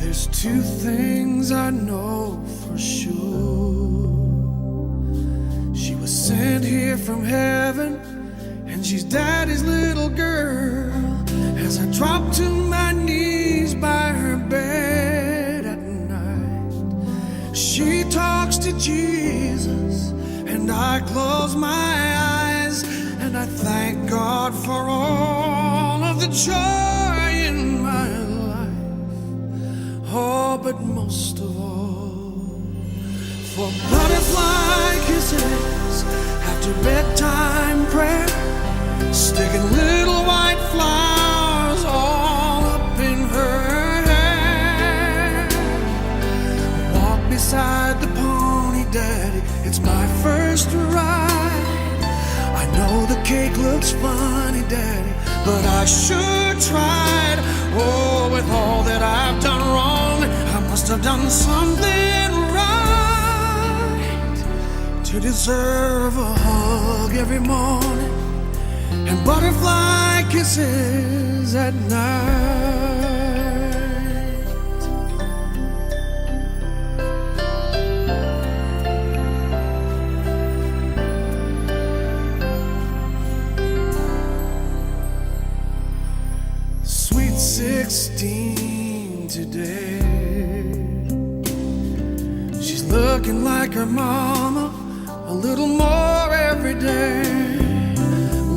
There's two things I know for sure. She was sent here from heaven, and she's Daddy's little girl. As I drop to my knees by her bed at night, she talks to Jesus, and I close my eyes, and I thank God for all of the joy in my life. Oh, but most of all, for butterfly kisses after bedtime prayer, sticking little white flowers all up in her hair. Walk beside the pony, Daddy, it's my first ride. I know the cake looks funny, Daddy, but I sure tried. Oh, with all that I've done wrong, I must have done something right to deserve a hug every morning and butterfly kisses at night. Sweet 16 today, she's looking like her mama a little more every day.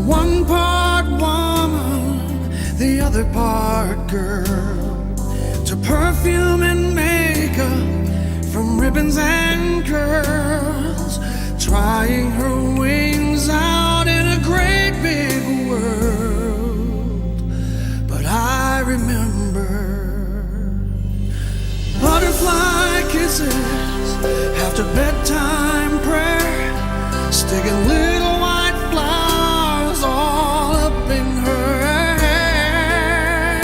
One part woman, the other part girl. To perfume and makeup, from ribbons and curls, trying her wings out in a great big world. But I remember butterfly kisses after bedtime prayer, sticking little white flowers all up in her hair.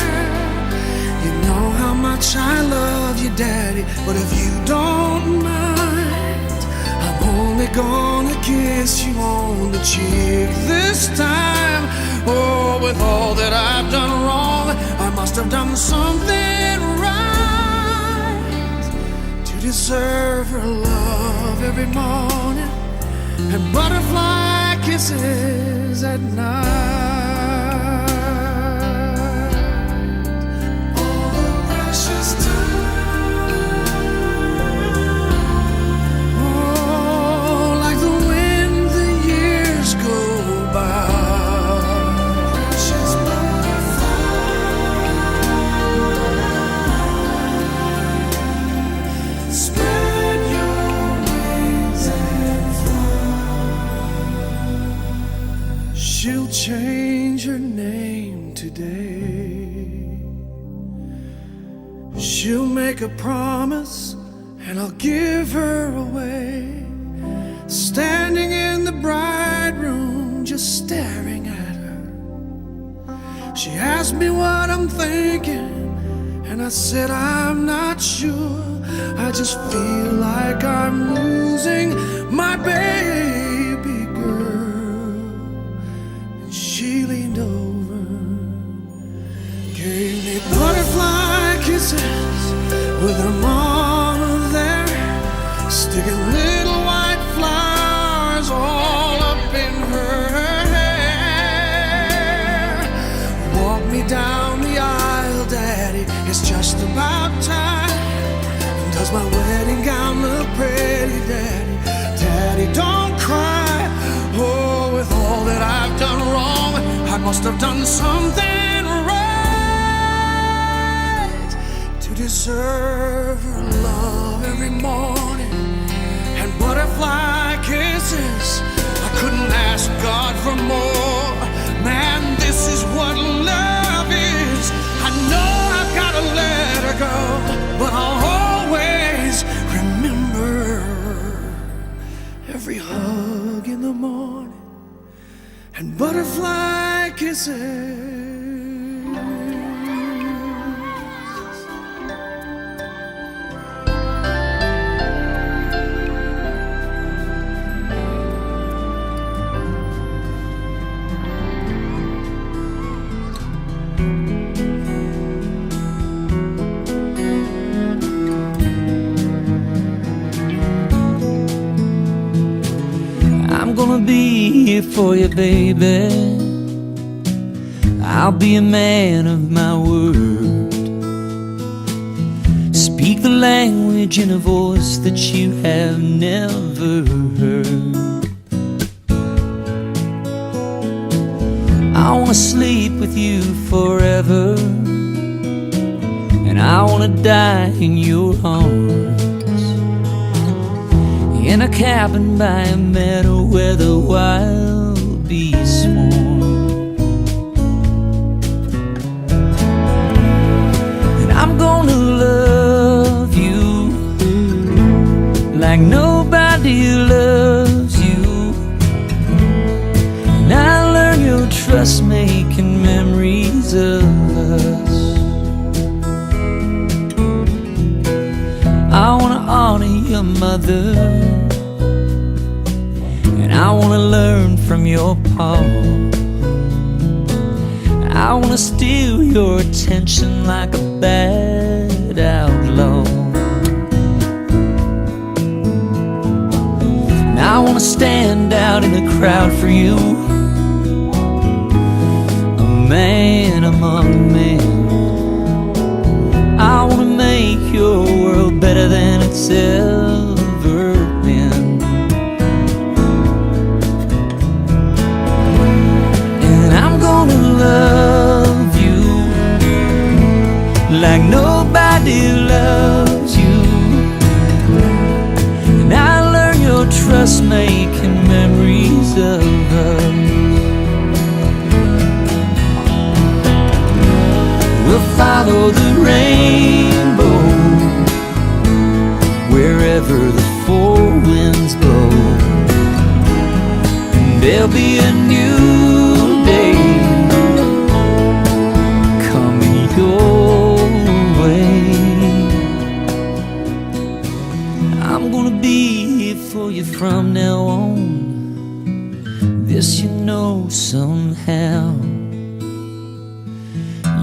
You know how much I love you, Daddy, but if you don't mind, I'm only gonna kiss you on the cheek this time. Oh, with all that I've done wrong, I must have done something right to deserve her love every morning and butterfly kisses at night. All the precious time, oh, like the wind the years go by. Precious butterfly, spread your wings and fly. She'll change her name today. She'll make a promise, and I'll give her away. Standing in the bride room, just staring at her, she asked me what I'm thinking, and I said I'm not sure. I just feel like I'm losing my baby girl. And she leaned over, gave me butterfly kisses with her mama there, sticking little white flowers all up in her hair. Walk me down the aisle, Daddy, it's just about time. Does my wedding gown look pretty, Daddy? Daddy, don't cry. Oh, with all that I've done wrong, I must have done something right to deserve her love every morning and butterfly kisses. I couldn't ask God for more. Man, this is what love is. I know I've got to let her go, but I'll always remember every hug in the morning and butterfly kisses. be here for you, baby. I'll be a man of my word. Speak the language in a voice that you have never heard. I wanna sleep with you forever, and I wanna die in your arms, in a cabin by a meadow where the wild bees swarm. And I'm gonna love you like nobody loves you, and I learn your trust making memories of us. I wanna honor your mother, and I wanna learn from your pa. I wanna steal your attention like a bad outlaw. And I wanna stand out in the crowd for you, a man among men. I wanna make your world better than it's ever been. And I'm gonna love you like nobody loves you, and I learn your trust making memories of us. We'll follow the rainbow wherever the four winds blow, and there'll be a new day coming your way. I'm gonna be here for you from now on, this you know somehow.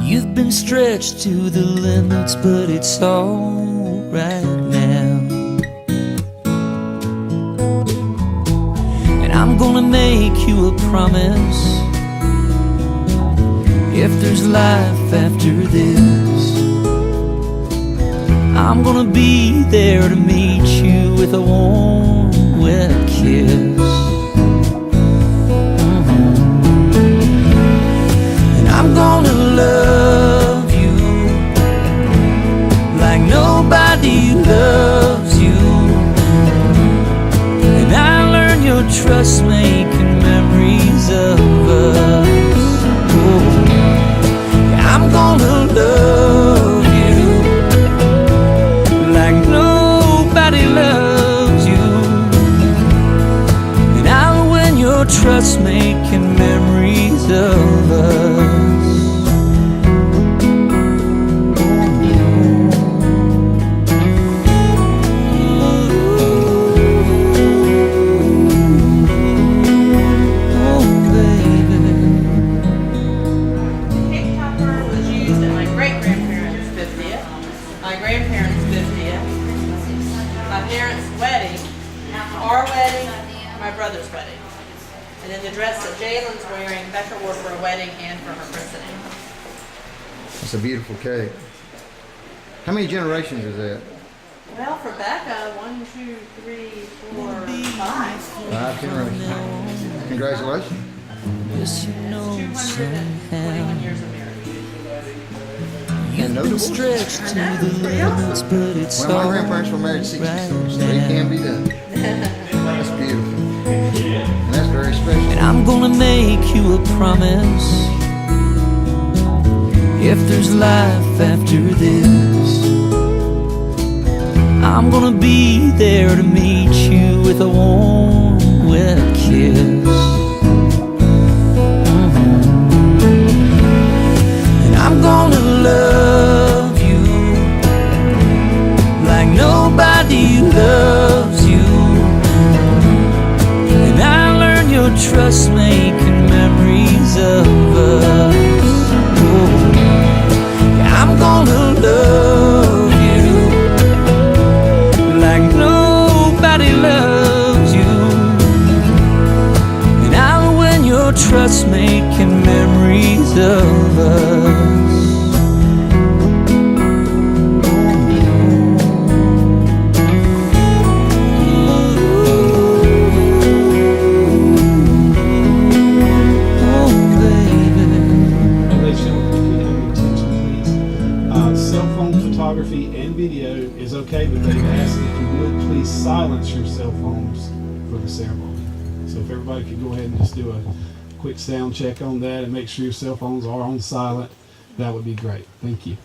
You've been stretched to the limits, but it's all right now. And I'm gonna make you a promise, if there's life after this, I'm gonna be there to meet you with a warm, wet kiss. I'm gonna love you like nobody loves you, and I learn your trust making memories of us. Oh, I'm gonna love you like nobody loves you, and I'll win your trust making memories of us. Our wedding, my brother's wedding. And then the dress that Jalen's wearing, Becca wore for a wedding and for her christening. It's a beautiful cake. How many generations is that? Well, for Becca, 1, 2, 3, 4, 5. 5 generations. Congratulations. Yes, you know 221 years of marriage. And no divorce. Stretched to the limits, but it's Well, my all grandparents were married 64, right so it can be done. That's beautiful. And that's very special. And I'm gonna make you a promise, if there's life after this, I'm gonna be there to meet you with a warm, wet kiss. And I'm gonna love you like nobody loves you, and I learn your trust making memories of us. Oh, I'm gonna love you like nobody loves you, just making memories of us. Photography and video is okay, but they've asked if you would please silence your cell phones for the ceremony. So if everybody could go ahead and just do a quick sound check on that and make sure your cell phones are on silent, that would be great. Thank you.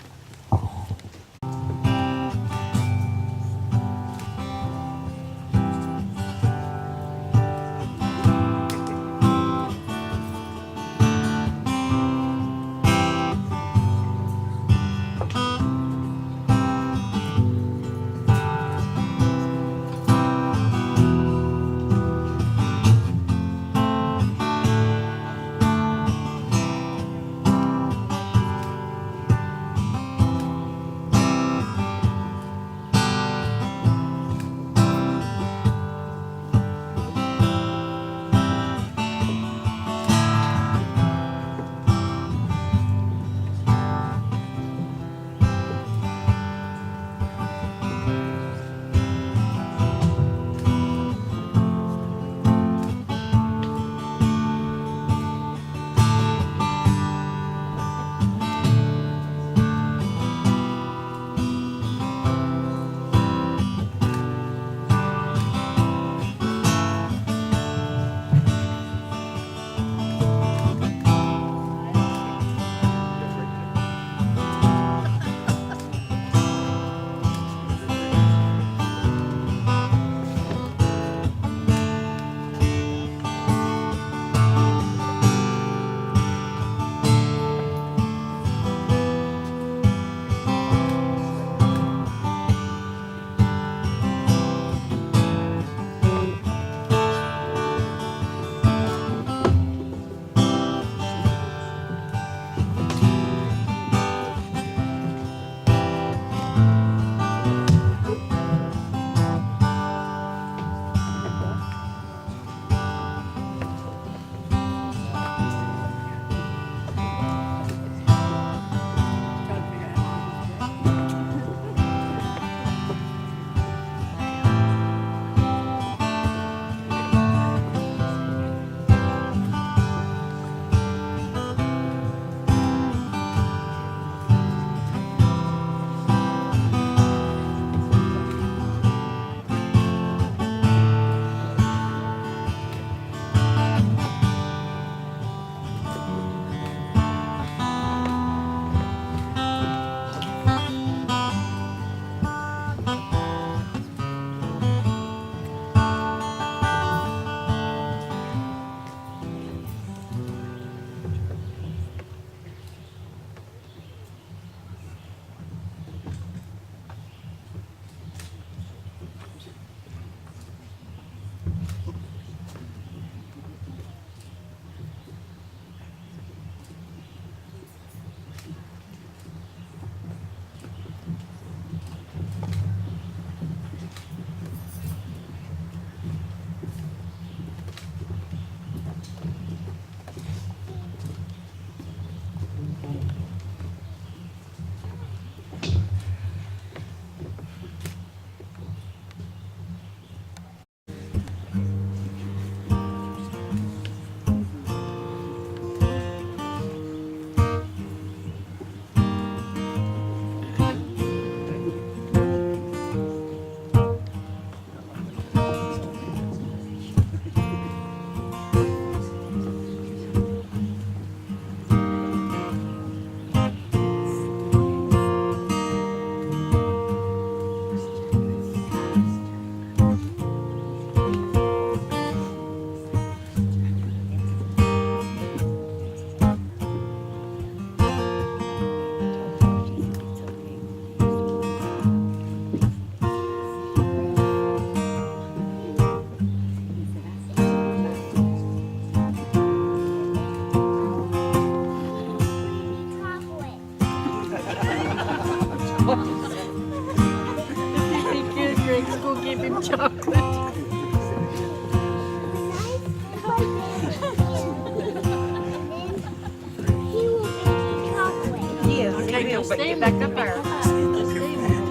get back up there.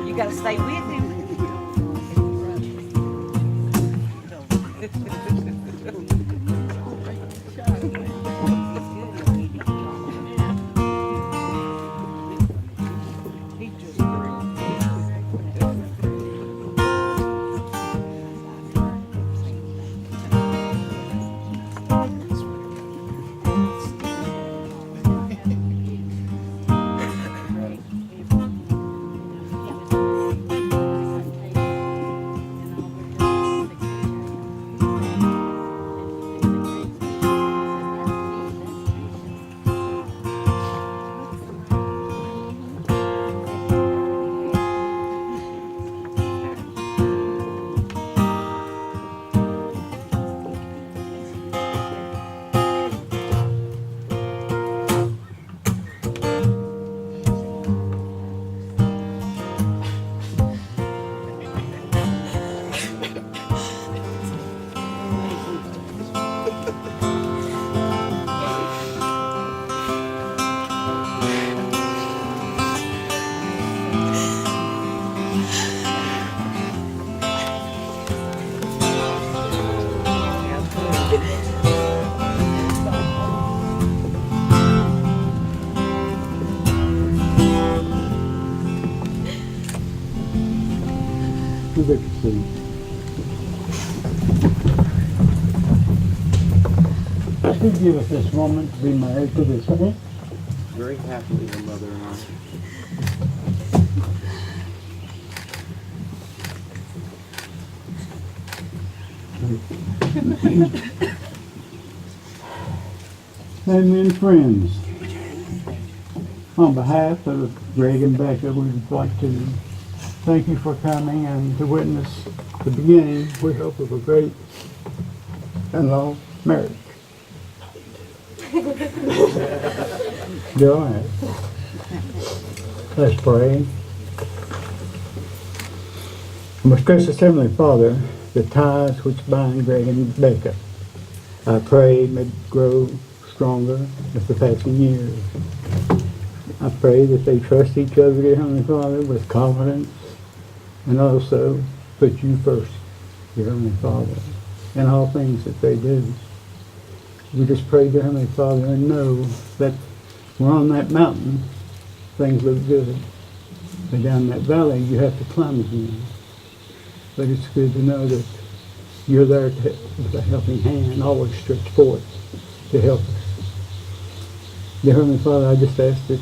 You gotta stay with him. Good to see. Who give us this moment to be married to this man? Very happily, the mother and I. Family and friends, on behalf of Greg and Becca, we'd like to thank you for coming and to witness the beginning, we hope, of a great and long marriage. Go ahead. Let's pray. Most gracious Heavenly Father, the ties which bind Greg and Becca, I pray may grow stronger with the passing years. I pray that they trust each other, dear Heavenly Father, with confidence, and also put you first, dear Heavenly Father, in all things that they do. We just pray, dear Heavenly Father, and know that we're on that mountain, things look good. But down that valley, you have to climb again. But it's good to know that you're there to, with a helping hand, always stretched forth to help us. Dear Heavenly Father, I just ask that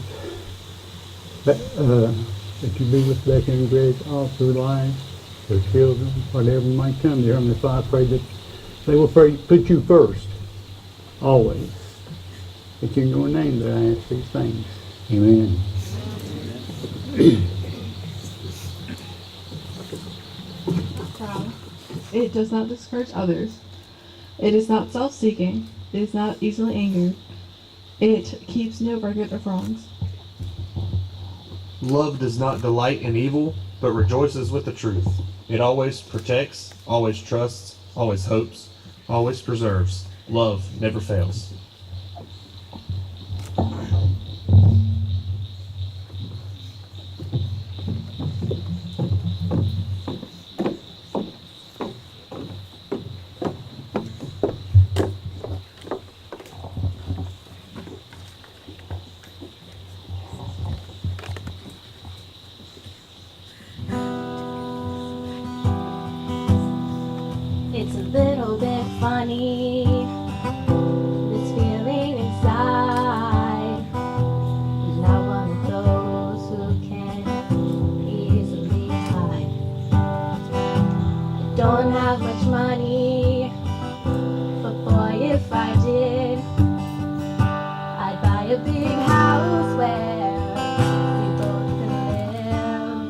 you be with Becky and Greg all through life, their children, whatever might come. Dear Heavenly Father, I pray that they will put you first, always. It's in your name that I ask these things. Amen. Proud. It does not discourage others. It is not self-seeking. It is not easily angered. It keeps no record of wrongs. Love does not delight in evil, but rejoices with the truth. It always protects, always trusts, always hopes, always preserves. Love never fails. It's a little bit funny, this feeling inside. I'm not one of those who can easily hide. I don't have much money, but boy, if I did, I'd buy a big house where we both could live.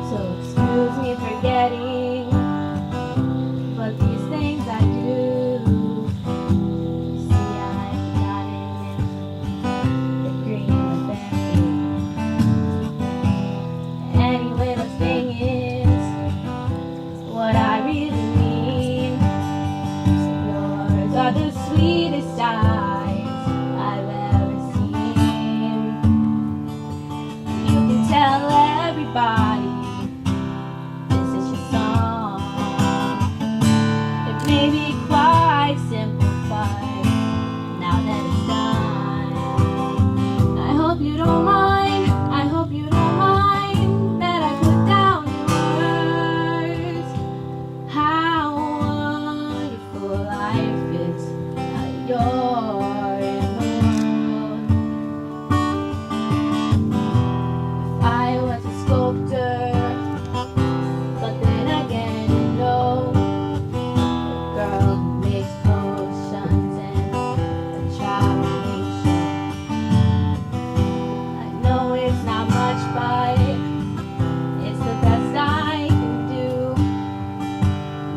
So excuse me for getting, but these things I do. See, I've gotten the green and Becky. Anyway, the thing is, everybody, this is your song. It may be quite simple, but now that it's done, I hope you don't mind, I hope you don't mind that I put down in words how wonderful life is now that you're in the world. If I was a sculptor, but then again, you know, a girl who makes potions and a traveling show. I know it's not much, but it's the best I can do.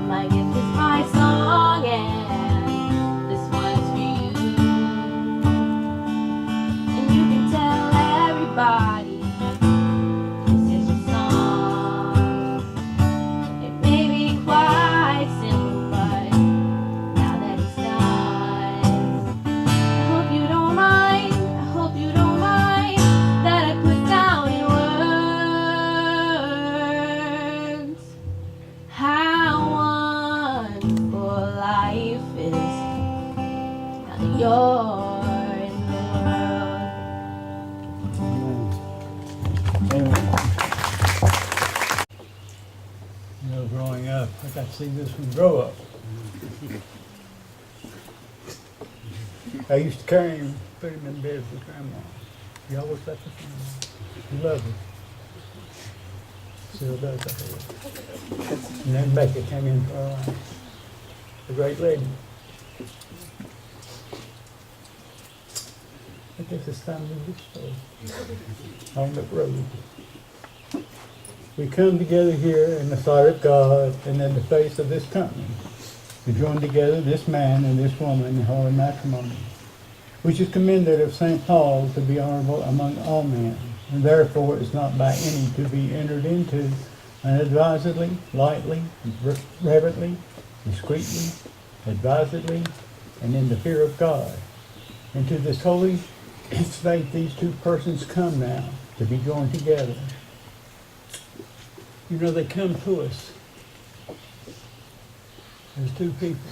My gift is my song, and this one's for you. And you can tell everybody, this is your song. It may be quite simple, but now that it's done, I hope you don't mind, I hope you don't mind that I put down in words how wonderful life is now that you're in the world. Amen. You know, growing up, I got to see this one grow up. I used to carry him, put him in bed with Grandma. He always let the family. He loved him. Still does, I think. And then Becca came in for our life. A great lady. I guess it's time to get started. On the road. We come together here in the sight of God and in the face of this company to join together this man and this woman in holy matrimony, which is commended of St. Paul to be honorable among all men, and therefore is not by any to be entered into unadvisedly, lightly, reverently, discreetly, advisedly, and in the fear of God. And to this holy faith these two persons come now to be joined together. You know, they come to us as two people.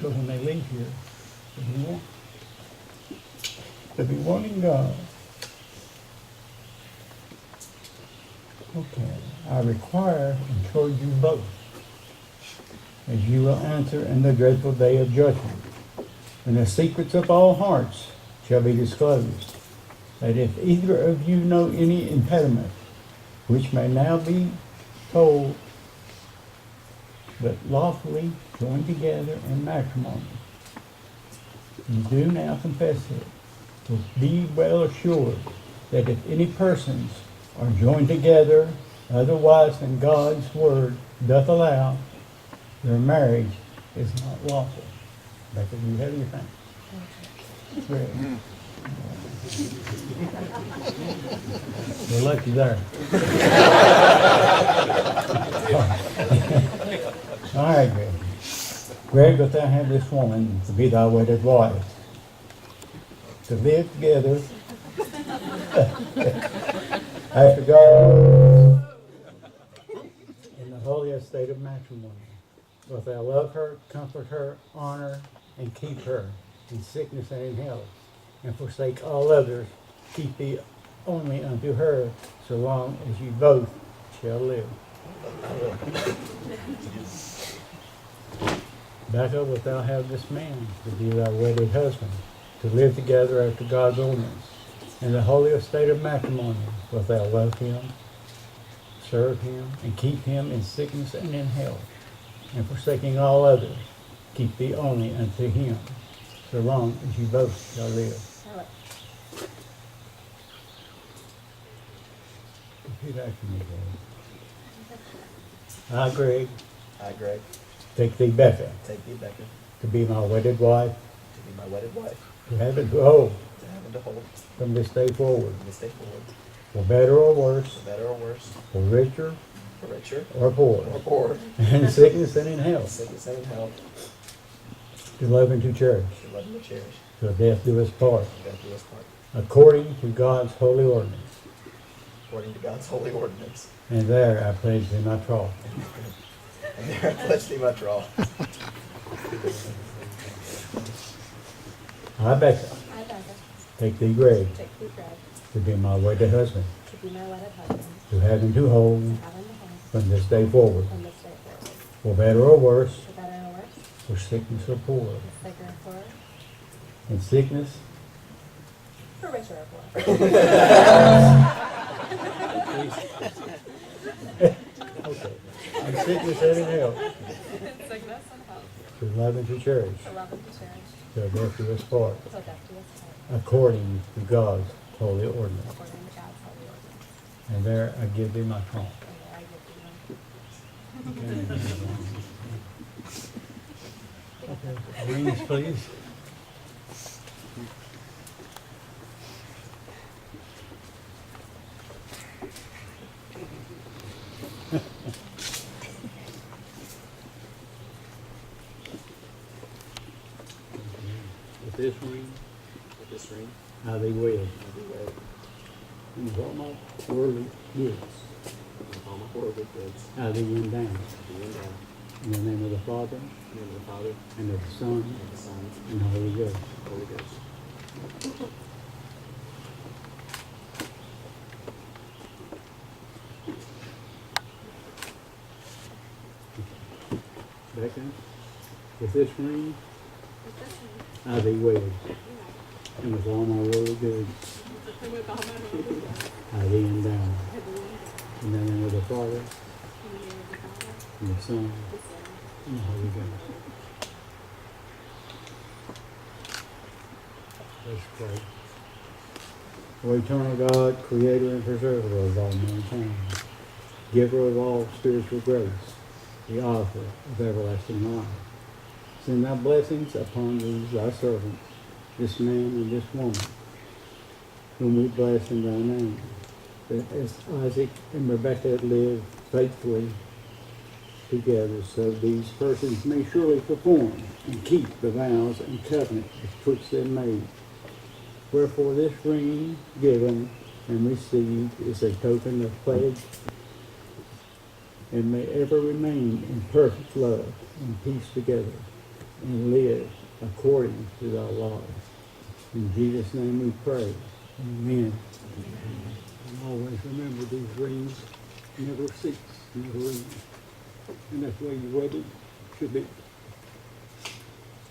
So when they leave here, they'll be one in God. Okay, I require and charge you both, as you will answer in the dreadful day of judgment, when the secrets of all hearts shall be disclosed, that if either of you know any impediment, which may now be told, but lawfully joined together in matrimony, you do now confess it, but be well assured that if any persons are joined together otherwise than God's word doth allow, their marriage is not lawful. Becca, do you have anything? Great. We're lucky there. All right, Greg. Greg, wilt thou have this woman to be thy wedded wife, to live together after God in the holy estate of matrimony. Wilt thou love her, comfort her, honor, and keep her in sickness and in health, and forsake all others, keep thee only unto her, so long as you both shall live. Becca, wilt thou have this man to be thy wedded husband, to live together after God's ordinance, in the holy estate of matrimony? Wilt thou love him, serve him, and keep him in sickness and in health, and forsaking all others, keep thee only unto him, so long as you both shall live. Repeat after me, Greg. I, Greg, I, Greg, take thee, Becca, take thee, Becca, to be my wedded wife, to be my wedded wife, to have and to hold to have and to hold from this day forward, from this day forward, for better or worse, for better or worse, for richer for richer or poor, or poor, in sickness and in in health, sickness and in health, to love and to cherish, to love and to cherish, till death do us part, and death do us part, according to God's holy ordinance. according to God's holy ordinance. And there I pledge thee my troth. And there I pledge thee my troth. I, Becca, I, Becca, take thee, Greg, take thee, Greg, to be my wedded husband, to be my wedded husband, to have and to hold to have and to hold from this day forward, from this day forward, for better or worse, for better or worse, for sickness or poor, for sicker or poorer, in sickness, for richer or poorer. okay, in sickness and in health, In sickness and health, to love and to cherish, to love and to cherish, till death do us part, till death do us part, according to God's holy ordinance. according to God's holy ordinance. And there I give thee my troth. And there I give thee my Okay, rings, please. With this ring, With this ring, I thee wed, I do wed. and with all my worldly goods, With all my worldly goods, I thee endow. I do endow. In the name of the Father, In the name of the Father, and of the Son, and of the Son, and the Holy Ghost. and the Holy Ghost. Becca, with this ring, I thee wed, and with all my worldly goods, I thee endow. In the name of the Father, and the Son, and the Holy Ghost. Let's pray. O eternal God, creator and preserver of all mankind, giver of all spiritual grace, the author of everlasting life, send thy blessings upon these thy servants, this man and this woman, whom we bless in thy name, that as Isaac and Rebekah lived faithfully together, so these persons may surely perform and keep the vows and covenant which they made. Wherefore this ring given and received is a token of pledge, and may ever remain in perfect love and peace together, and live according to thy laws. In Jesus' name we pray. Amen. And always remember these rings never cease, never end. And that's the way your wedding should be.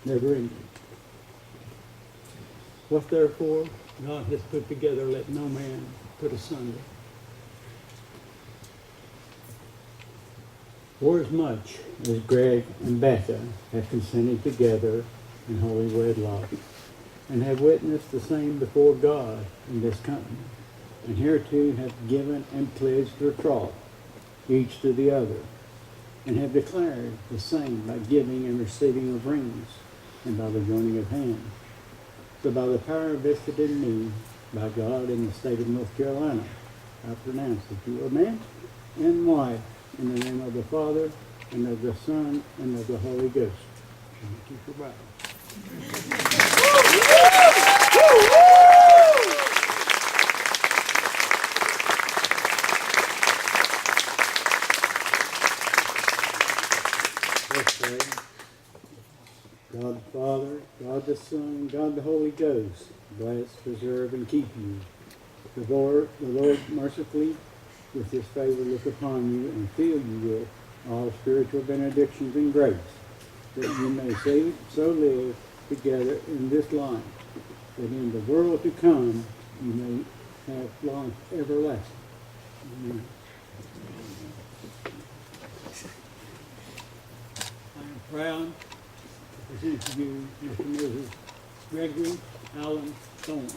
Never ending. What therefore God has put together, let no man put asunder. Forasmuch as Greg and Becca have consented together in holy wedlock, and have witnessed the same before God in this company, and hereto have given and pledged their troth, each to the other, and have declared the same by giving and receiving of rings, and by the joining of hands. So by the power vested in me, by God in the state of North Carolina, I pronounce that you are man and wife, in the name of the Father, and of the Son, and of the Holy Ghost. Thank you for bowing. Let's pray. God the Father, God the Son, God the Holy Ghost, bless, preserve, and keep you. The Lord mercifully with his favor look upon you and fill you with all spiritual benedictions and grace, that you may so live together in this life, that in the world to come you may have life everlasting. Amen. I am proud to present to you Mr. and Mrs. Gregory Allen Thorne.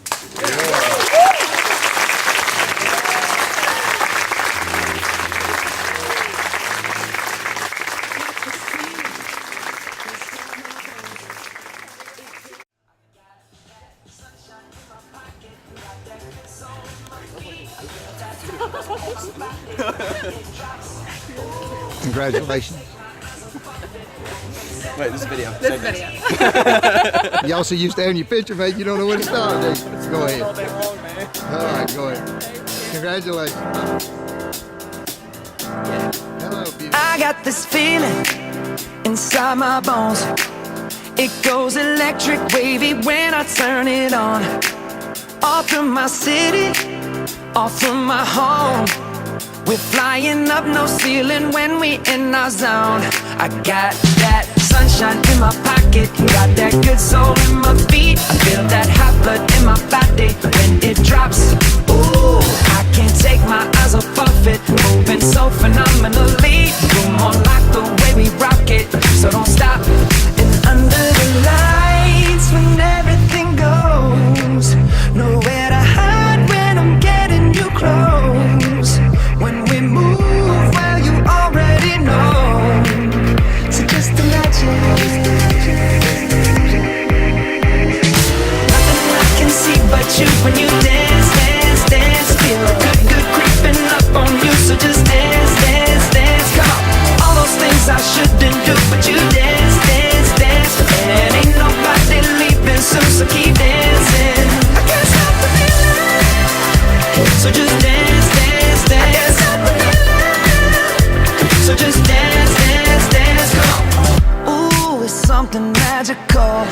Congratulations. Wait, this video. This video. Y'all so used to having your picture, man. You don't know when to start. Go ahead. All day long, man. All right, go ahead. Congratulations. Hello, beautiful. I got this feeling inside my bones. It goes electric wavy when I turn it on. All through my city, all through my home. We're flying up, no ceiling when we in our zone. I got that sunshine in my pocket, got that good soul in my feet. I feel that hot blood in my body when it drops. Ooh, I can't take my eyes off of it, moving so phenomenally. You're more like the way we rock it, so don't stop. And under the lights when everything goes, nowhere to hide when I'm getting you close. When we move, well, you already know. So just imagine. Nothing I can see but you when you dance, dance, dance. Feel good, good creeping up on you. So just dance, dance, dance. Come on. All those things I shouldn't do, but you dance, dance, dance. And ain't nobody leaving soon, so keep dancing. I can't stop the feeling. So just dance, dance, dance. I can't stop the feeling. So just dance, dance, dance. Come on. Ooh, it's something magical.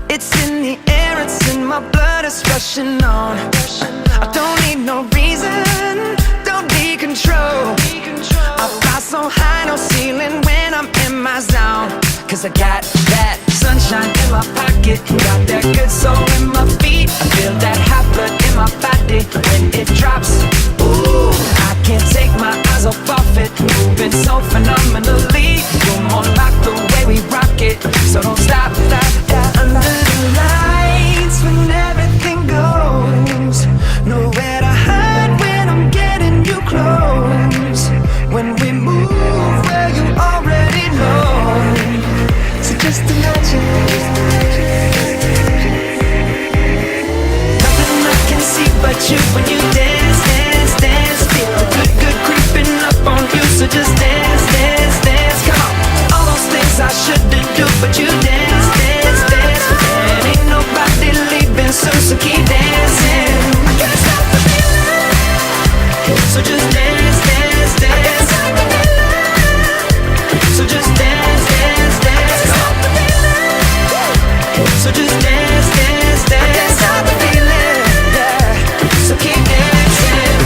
It's in the air, it's in my blood, it's rushing on. I don't need no reason, don't need control. I fly so high, no ceiling when I'm in my zone. Cause I got that sunshine in my pocket, got that good soul in my feet. I feel that hot blood in my body when it drops. Ooh, I can't take my eyes off of it, moving so phenomenally. You're more like the way we rock it, so don't stop, stop, stop. Under the lights when everything goes, nowhere to hide when I'm getting you close. When we move, well, you already know. So just imagine. Nothing I can see but you when you dance, dance, dance. Feel good, good creeping up on you. So just dance, dance, dance. Come on. All those things I shouldn't do, but you dance, dance, dance. And ain't nobody leaving soon, so keep dancing. I can't stop the feeling. So just dance, dance, dance. I can't stop the feeling. So just dance, dance, dance. Stop the feeling. So just dance, dance, dance. I can't stop the feeling. Yeah. So keep dancing.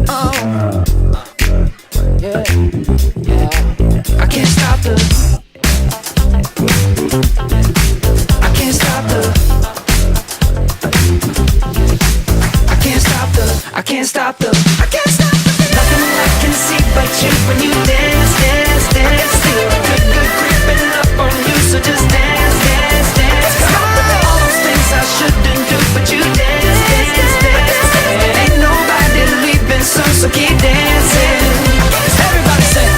Oh. Yeah. Yeah. I can't stop the. I can't stop the. I can't stop the. I can't stop the. I can't stop the. Nothing I can see but you when you dance, dance, dance. Feel good, good creeping up on you. So just dance, dance, dance. Come on. All those things I shouldn't do, but you dance, dance, dance. And ain't nobody leaving soon, so keep dancing. Everybody say.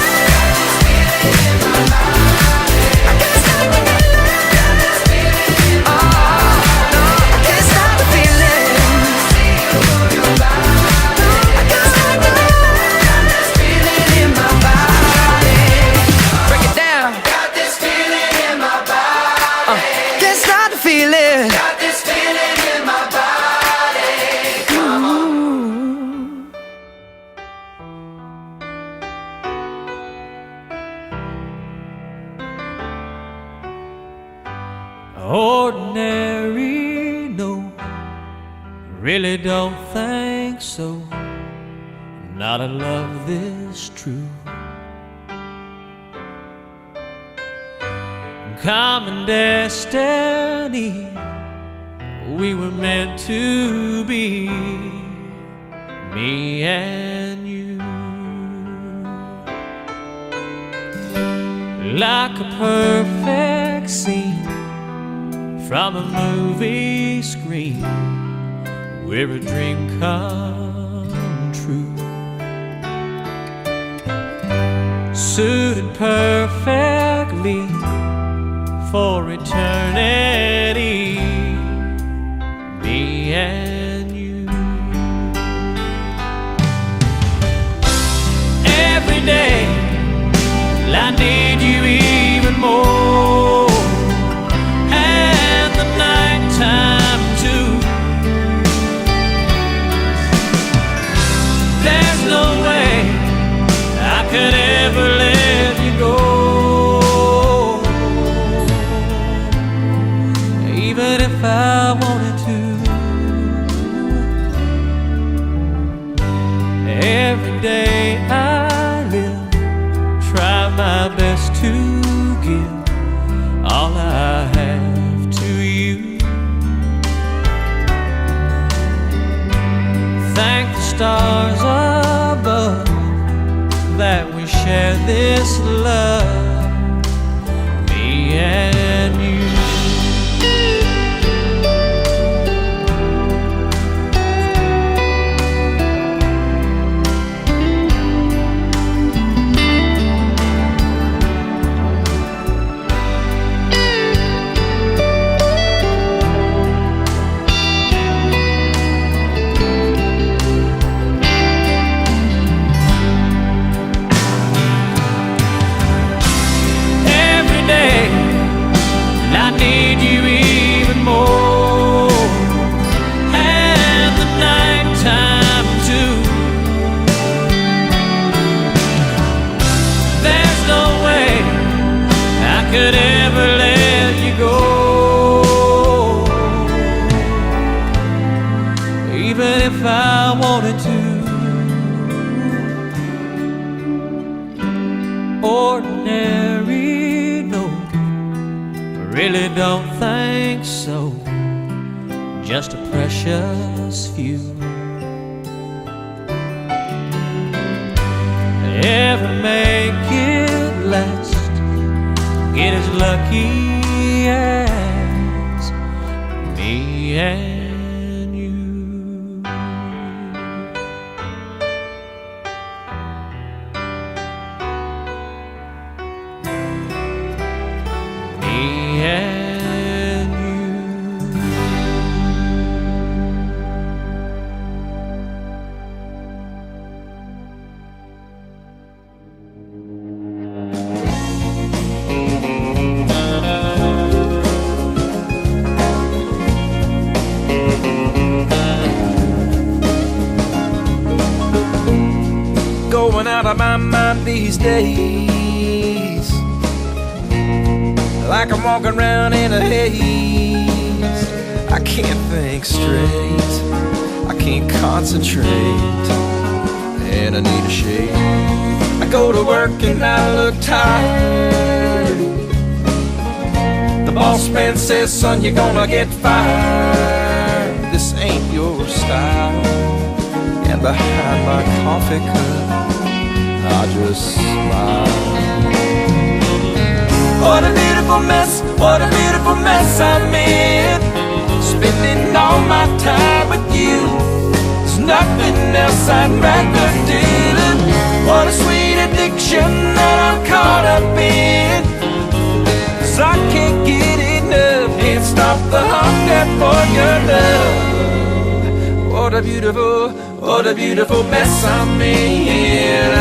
Ordinary, no, really don't think so. Not a love this true. Common destiny, we were meant to be, me and you. Like a perfect scene from a movie screen, where a dream come true. Suited perfectly for eternity, me and you. Every day I need you even more, and the night times thank the stars above that we share this love, me and you. I need you even more, and the nighttime too. There's no way I could ever let you go, even if I wanted to. Ordinary, no, really don't think so. Just a precious few. Ever make it last, get as lucky as me and you. Me and you. Going out of my mind these days, like I'm walking around in a haze. I can't think straight, I can't concentrate, and I need a shake. I go to work and I look tired. The boss man says, son, you're gonna get fired. This ain't your style. And behind my coffee cup, I just smile. What a beautiful mess, what a beautiful mess I'm in. Spending all my time with you, there's nothing else I'd rather do. What a sweet addiction that I'm caught up in, 'cause I can't get enough, can't stop the hunger for your love. What a beautiful mess I'm in.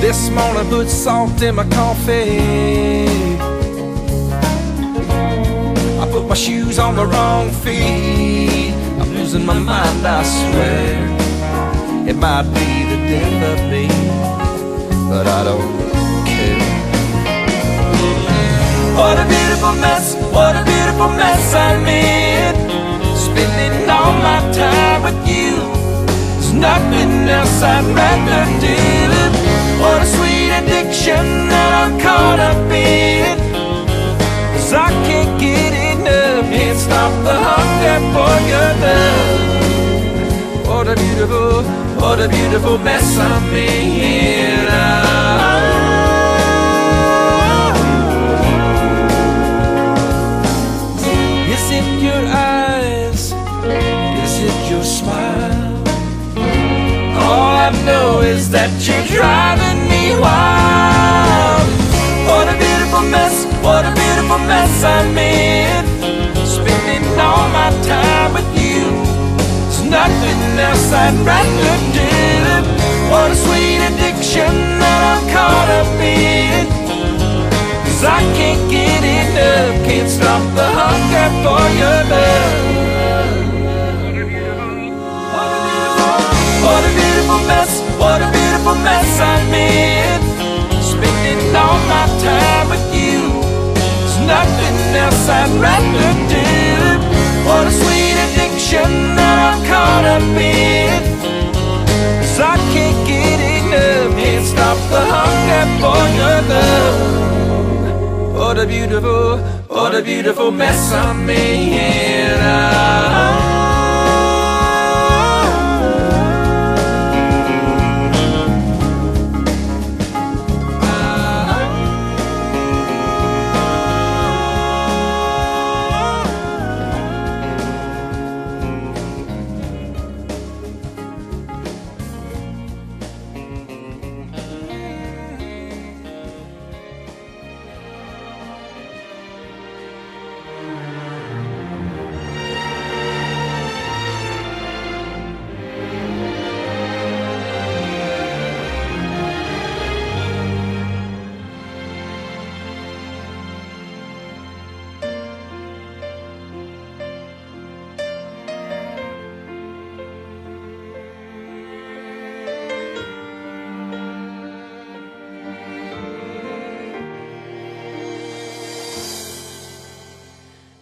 This morning put salt in my coffee. I put my shoes on the wrong feet. I'm losing my mind, I swear. It might be the death of me, but I don't care. What a beautiful mess, what a beautiful mess I'm in. Spending all my time with you, there's nothing else I'd rather do. What a sweet addiction that I'm caught up in, 'cause I can't get enough, can't stop the hunger for your love. What a beautiful mess I'm in. Is it your eyes? Is it your smile? All I know is that you're driving me wild. What a beautiful mess, what a beautiful mess I'm in. Spending all my time with you, there's nothing else I'd rather do. What a sweet addiction that I'm caught up in, 'cause I can't get enough, can't stop the hunger for your love. What a beautiful mess, what a beautiful mess I'm in. Spending all my time with you, there's nothing else I'd rather do. What a sweet addiction that I'm caught up in, 'cause I can't get enough, can't stop the hunger for your love. what a beautiful mess I'm making.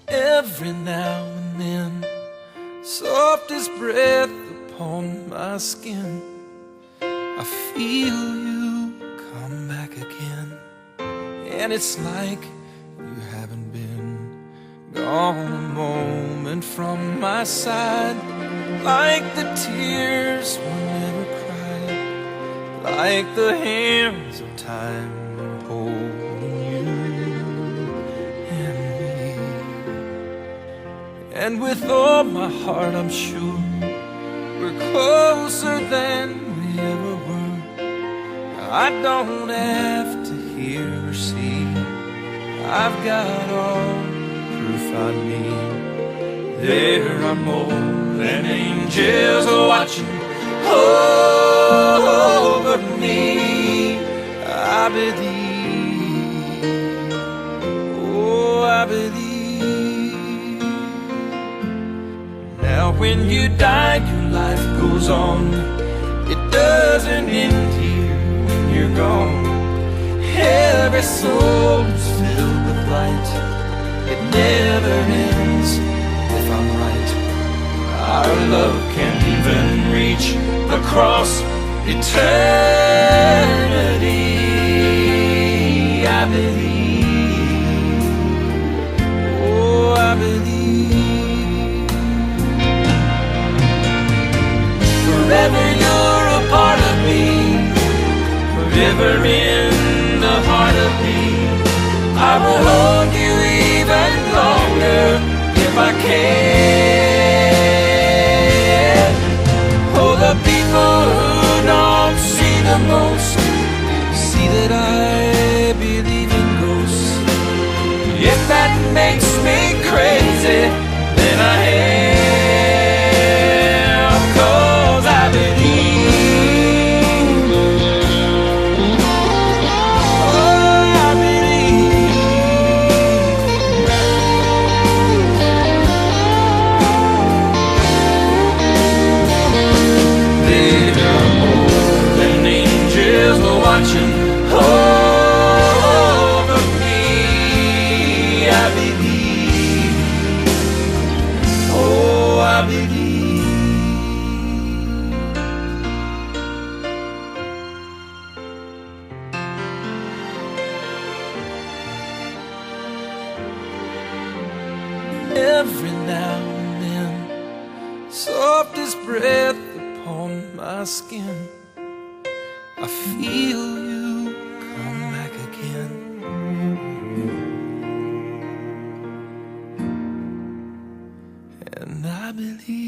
Every now and then, softest breath upon my skin, I feel you come back again. And it's like you haven't been gone a moment from my side. Like the tears were never cried, like the hands of time holding you and me. And with all my heart I'm sure we're closer than we ever were. I don't have to hear or see, I've got all proof I need. There are more than angels watching over me. I believe, oh I believe. Now when you die your life goes on, it doesn't end here when you're gone. Every soul is filled with light, it never ends if I'm right. Our love can't even reach across eternity. I believe, oh I believe. Forever you're a part of me, forever in the heart of me. I will hold you even longer if I can. Oh, the people who don't see the most see that I believe in ghosts. If that makes me crazy, then I am, 'cause I believe. Watching over me, I believe, oh I believe. Every now and then, softest breath upon my skin, I feel you come back again. And I believe.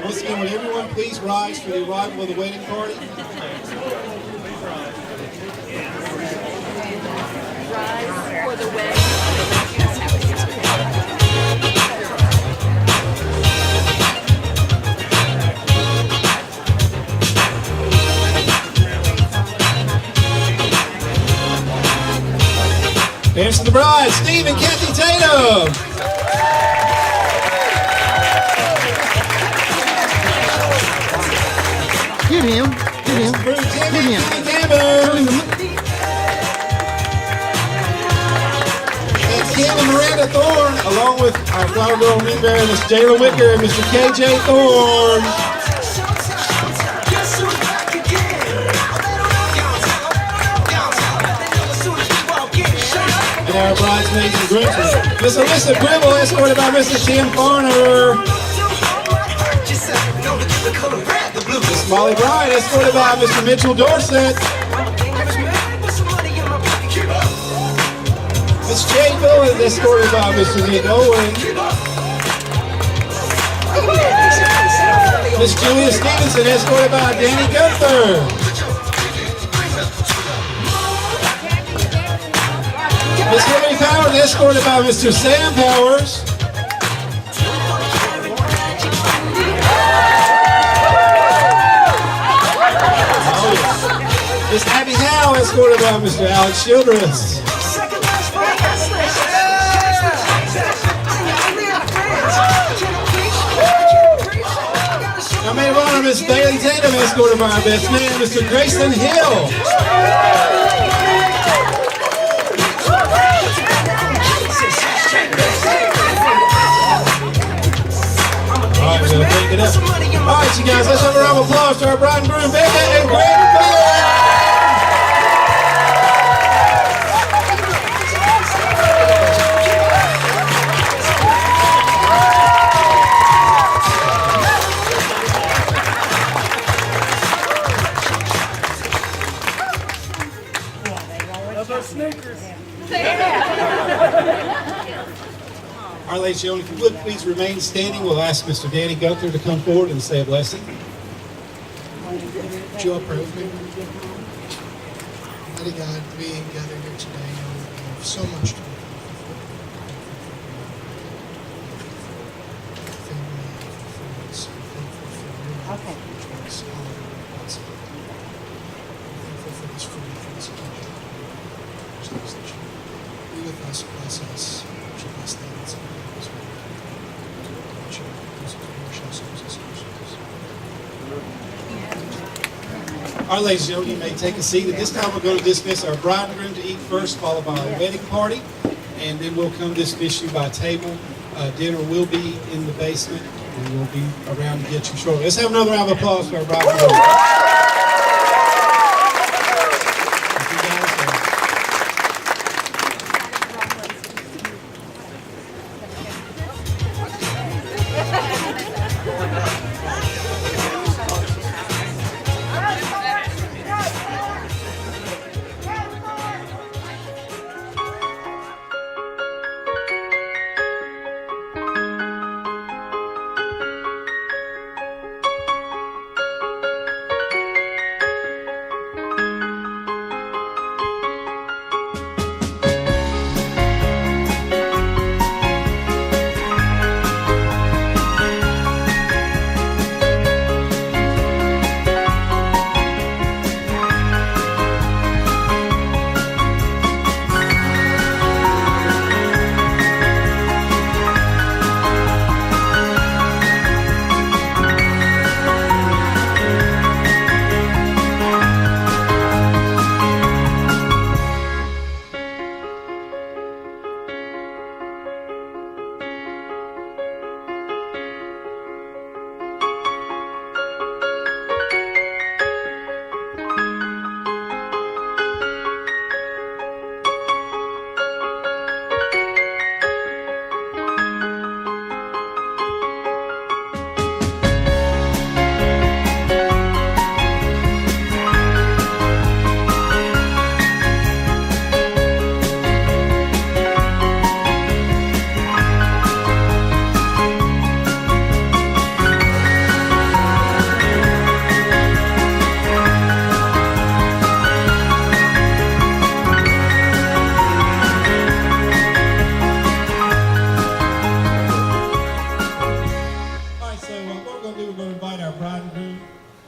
Once again, would everyone please rise for the arrival of the wedding party? For the wedding. Parents of the bride, Steve and Kathy Tatum. Get him. Get him. Bruce, Get Timmy, him. Timmy Campbell. And Kim and Miranda Thorne, along with our flower girl ring bearer, Miss Jayla Wicker and Mr. KJ Thorne. And our bridesmaids and grooms, Miss Alyssa Gribble, escorted by Mr. Tim Farner. Miss Molly Bryan, escorted by Mr. Mitchell Dorset. Miss Jade Bowen, escorted by Mr. Nick Owen. Miss Julia Stevenson, escorted by Danny Gunther. Miss Hillary Powers, escorted by Mr. Sam Powers. Miss Abby Howe, escorted by Mr. Alex Childress. Our maid of honor, Miss Bailey Tatum, escorted by our best man, Mr. Grayson Hill. Alright, we're gonna take it up. Alright, you guys, let's have a round of applause to our bride and groom, Becca and Greg. All right, ladies and gentlemen, if you would please remain standing, we'll ask Mr. Danny Gunther to come forward and say a blessing. Would you all pray with me? Mighty God, being gathered here today, we have so much to be thankful for. Family, for friends, thankful for your love, which was all that we possible. Thankful for this food, for this occasion. Just ask that you be with us, bless us, that you bless them, and some of us. That you use it to wash our souls and souls. All right, ladies and gentlemen, you may take a seat. At this time, we're going to dismiss our bride and groom to eat first, followed by our wedding party, and then we'll come dismiss you by table. Dinner will be in the basement, and we'll be around to get you shortly. Let's have another round of applause for our bride and groom.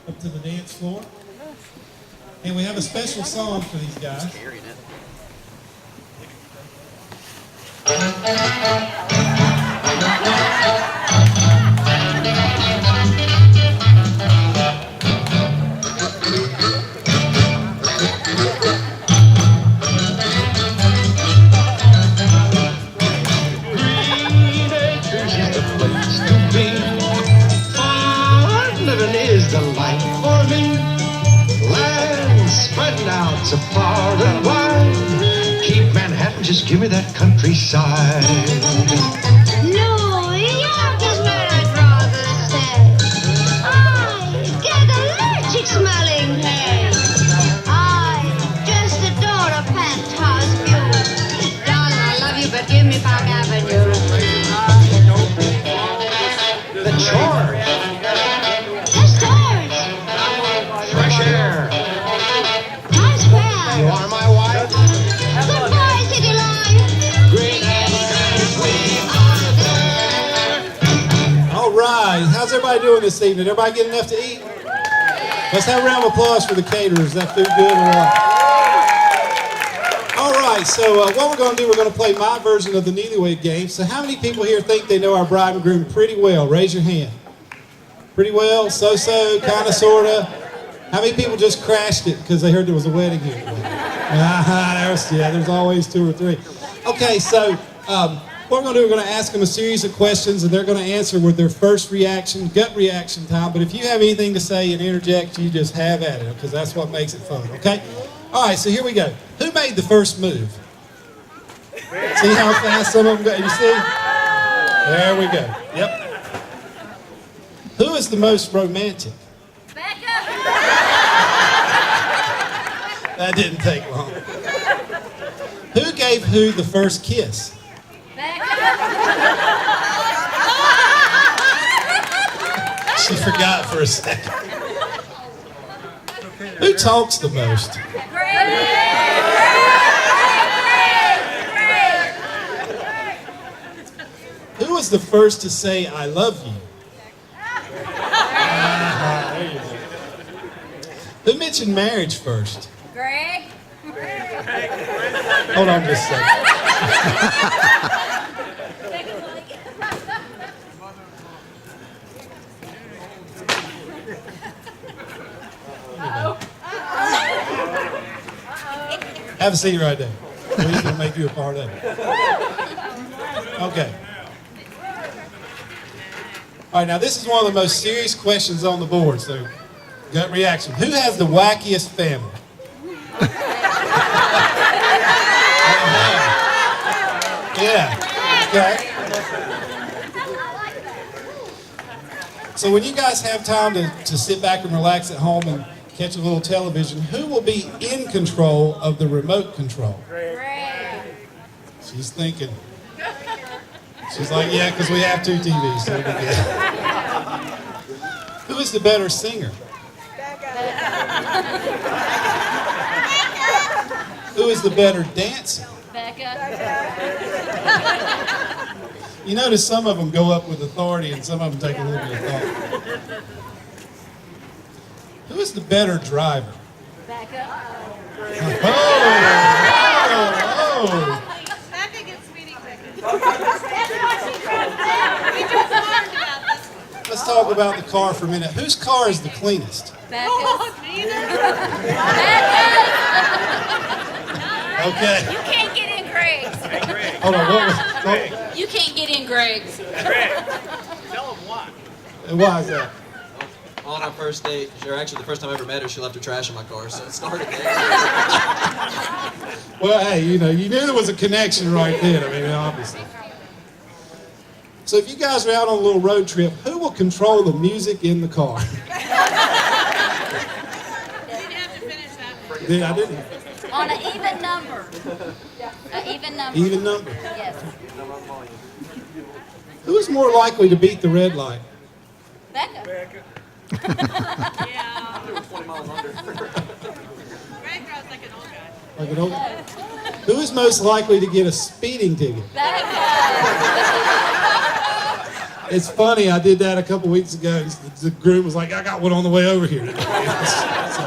up to the dance floor. And we have a special song for these guys. Living is the life for me. Land spreading out so far and wide. Keep Manhattan, just give me that countryside. New York is where I'd rather stay. I get allergic smelling hay. I just adore a penthouse view. Darling, I love you, but give me Park Avenue. The chores, The stores, fresh air. Times Square, You are my wife. Goodbye City Line. Green acres, we are there. All right, how's everybody doing this evening? Everybody get enough to eat? Let's have a round of applause for the caterers. Is that food good or what? All right, so what we're going to do, we're going to play my version of the Newlywed Game. So how many people here think they know our bride and groom pretty well? Raise your hand. Pretty well? So-so? Kind of, sort of? How many people just crashed it because they heard there was a wedding here? There's always two or three. Okay, so what we're going to do, we're going to ask them a series of questions, and they're going to answer with their first reaction, gut reaction time. But if you have anything to say and interject, you just have at it, because that's what makes it fun, okay? All right, so here we go. Who made the first move? See how fast some of them go? You see? There we go. Yep. Who is the most romantic? That didn't take long. Who gave who the first kiss? She forgot for a second. Who talks the most? Who was the first to say, I love you? There you go. Who mentioned marriage first? Greg. Hold on just a second. Have a seat right there. We're going to make you a part of it. Okay. All right, now this is one of the most serious questions on the board, so gut reaction. Who has the wackiest family? Yeah. Okay. So when you guys have time to sit back and relax at home and catch a little television, who will be in control of the remote control? She's thinking. She's like, yeah, because we have two TVs, so it'll be good. Who is the better singer? Who is the better dancer? You notice some of them go up with authority and some of them take a little bit of thought. Who is the better driver? Oh. Becca gets speeding tickets. That's what she said. We just learned about this one. Let's talk about the car for a minute. Whose car is the cleanest? Okay. You can't get in Greg's. Hold on. What? You can't get in Greg's. Tell them why. And why is that? On our first date, or actually the first time I ever met her, she left her trash in my car, so it started there. Well, hey, you knew there was a connection right then. I mean, obviously. So if you guys are out on a little road trip, who will control the music in the car? You didn't have to finish that. Yeah, I didn't. On an even number. An even number. Even number. Yes. Who is more likely to beat the red light? Becca. Yeah. 20 miles under. Greg drives like an old guy. Like an old. Who is most likely to get a speeding ticket? Becca. It's funny, I did that a couple weeks ago. The groom was like, I got one on the way over here today. So,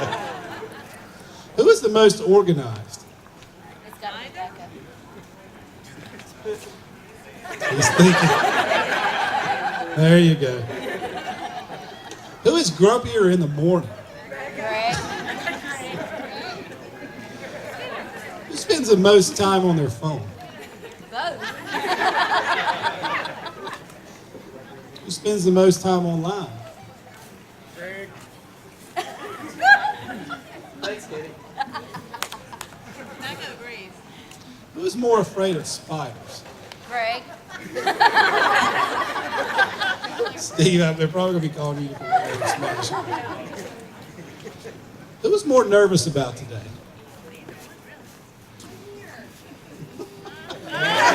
who is the most organized? It's got to be Becca. He's thinking. There you go. Who is grumpier in the morning? Greg. Who spends the most time on their phone? Both. Who spends the most time online? Greg. Thanks, Katie. Becca agrees. Who is more afraid of spiders? Greg. Steve, they're probably going to be calling you to come away with spiders. Who was more nervous about today? Yeah.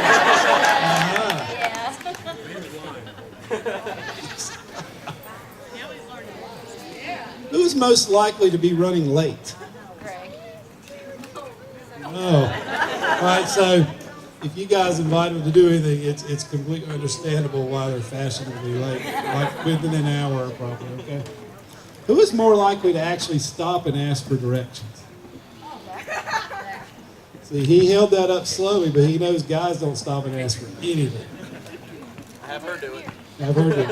Who is most likely to be running late? Greg. Oh. All right, so if you guys invite them to do anything, it's completely understandable why they're fashionably late, like within an hour probably, okay? Who is more likely to actually stop and ask for directions? See, he held that up slowly, but he knows guys don't stop and ask for anything. I have her do it. I've heard it.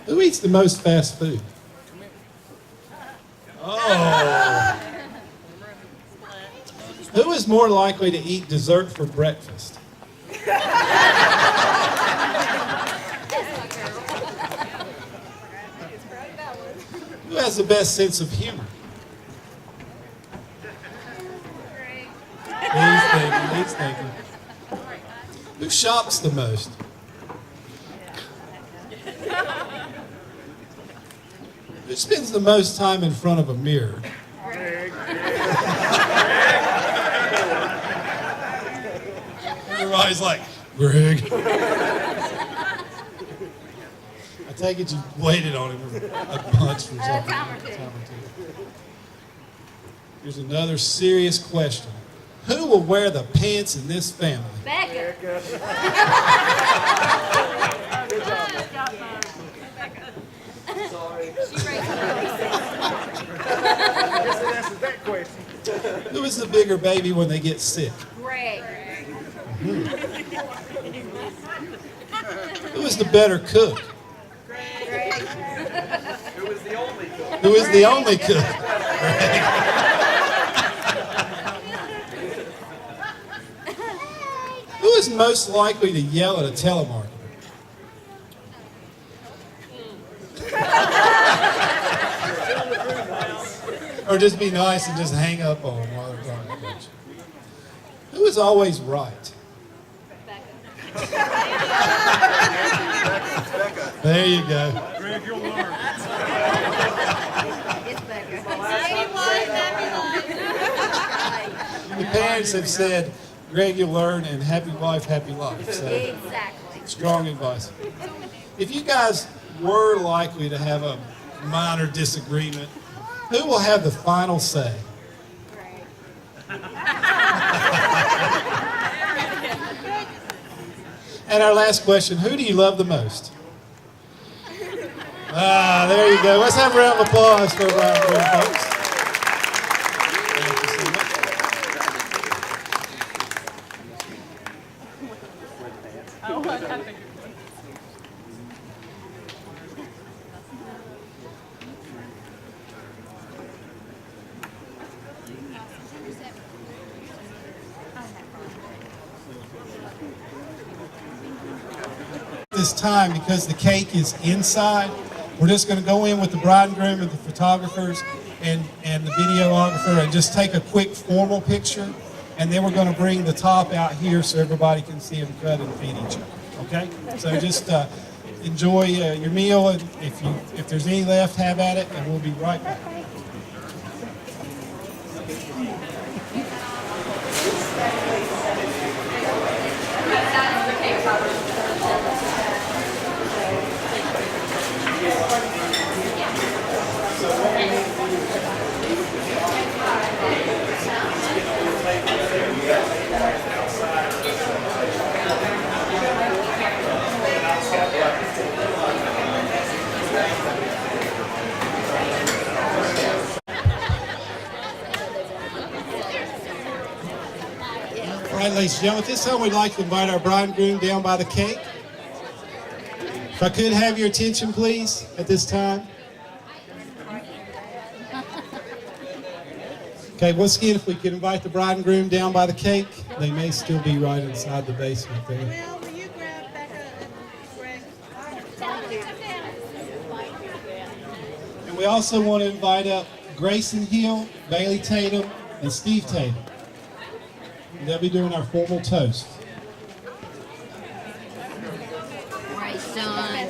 Who eats the most fast food? Oh. Who is more likely to eat dessert for breakfast? Who has the best sense of humor? He's thinking. Who shops the most? Who spends the most time in front of a mirror? Everybody's like, Greg. I take it you waited on him a bunch for something. Here's another serious question. Who will wear the pants in this family? Becca. Sorry. Who is the bigger baby when they get sick? Greg. Who is the better cook? Greg. Who was the only cook? Who is the only cook? Who is most likely to yell at a telemarketer? Or just be nice and just hang up on them while they're talking about you. Who is always right? There you go. Greg, you'll learn. It's Becca. The parents have said, Greg, you'll learn, and happy wife, happy life. So, Exactly. strong advice. If you guys were likely to have a minor disagreement, who will have the final say? Greg. And our last question, who do you love the most? Ah, there you go. Let's have a round of applause for Brian Green, folks. Thank you so much. This time, because the cake is inside, we're just going to go in with the bride and groom and the photographers and the videographer and just take a quick formal picture, and then we're going to bring the top out here so everybody can see them cut and feed each other. Okay? So just enjoy your meal, and if there's any left, have at it, and we'll be right back. right, ladies and gentlemen, at this time we'd like to invite our bride and groom down by the cake. If I could have your attention, please, at this time. Okay, once again, if we could invite the bride and groom down by the cake, they may still be right inside the basement there. Will, will you grab Becca and Greg? And we also want to invite up Grayson Hill, Bailey Tatum, and Steve Tatum. And they'll be doing our formal toast. Right, son.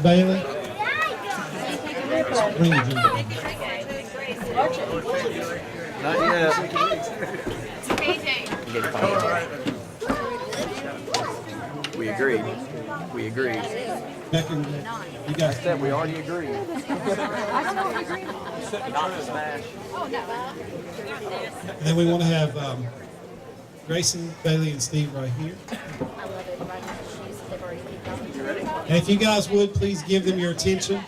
Bailey? Bring it, Jimmy. Not yet. We agreed. We agreed. Becca, you guys That we already agreed. Not to smash. And then we want to have Grayson, Bailey, and Steve right here. And if you guys would, please give them your attention.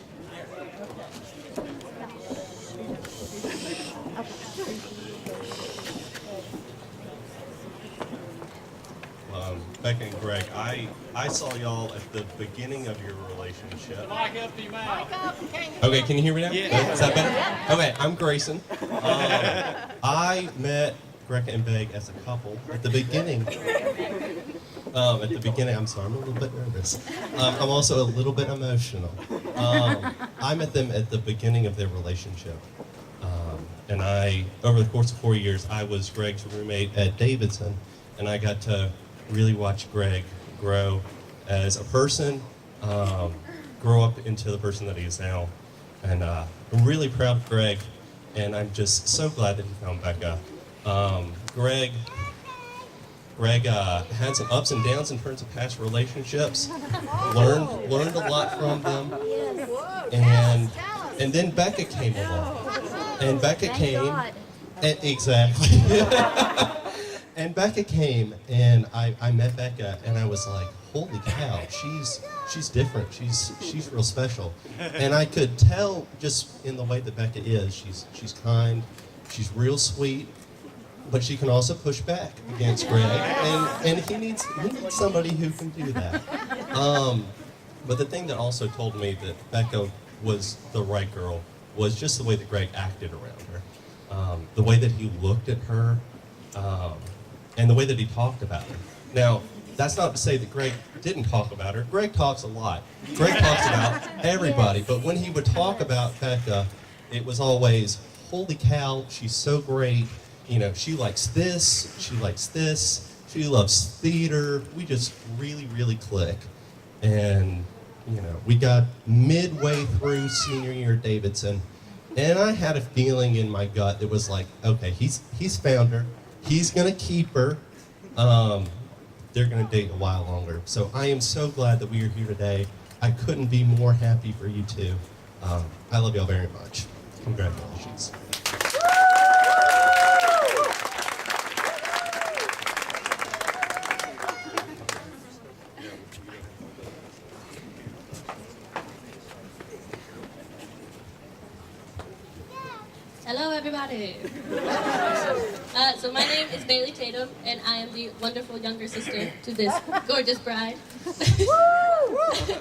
Becca and Greg, I saw y'all at the beginning of your relationship. Mic up to your mouth. Okay, can you hear me now? Yeah. Is that better? Okay, I'm Grayson. I met Greg and Beg as a couple at the beginning. I'm sorry, I'm a little bit nervous. I'm also a little bit emotional. I met them at the beginning of their relationship. And over the course of 4 years, I was Greg's roommate at Davidson, and I got to really watch Greg grow as a person, grow up into the person that he is now. And I'm really proud of Greg, and I'm just so glad that he found Becca. Greg had some ups and downs in terms of past relationships, learned a lot from them, and then Becca came along. And Becca came, and exactly. And Becca came, and I met Becca, and I was like, holy cow, she's different. She's real special. And I could tell just in the way that Becca is, she's kind, she's real sweet, but she can also push back against Greg, and he needs somebody who can do that. But the thing that also told me that Becca was the right girl was just the way that Greg acted around her, the way that he looked at her. And the way that he talked about her. Now, that's not to say that Greg didn't talk about her. Greg talks a lot. Greg talks about everybody. But when he would talk about Becca, it was always, holy cow, she's so great. You know, she likes this, she likes this, she loves theater. We just really, really click. And, you know, we got midway through senior year at Davidson, and I had a feeling in my gut that was like, okay, he's found her. He's going to keep her. They're going to date a while longer. So I am so glad that we are here today. I couldn't be more happy for you two. I love y'all very much. Congratulations. Hello, everybody. So my name is Bailey Tatum, and I am the wonderful younger sister to this gorgeous bride.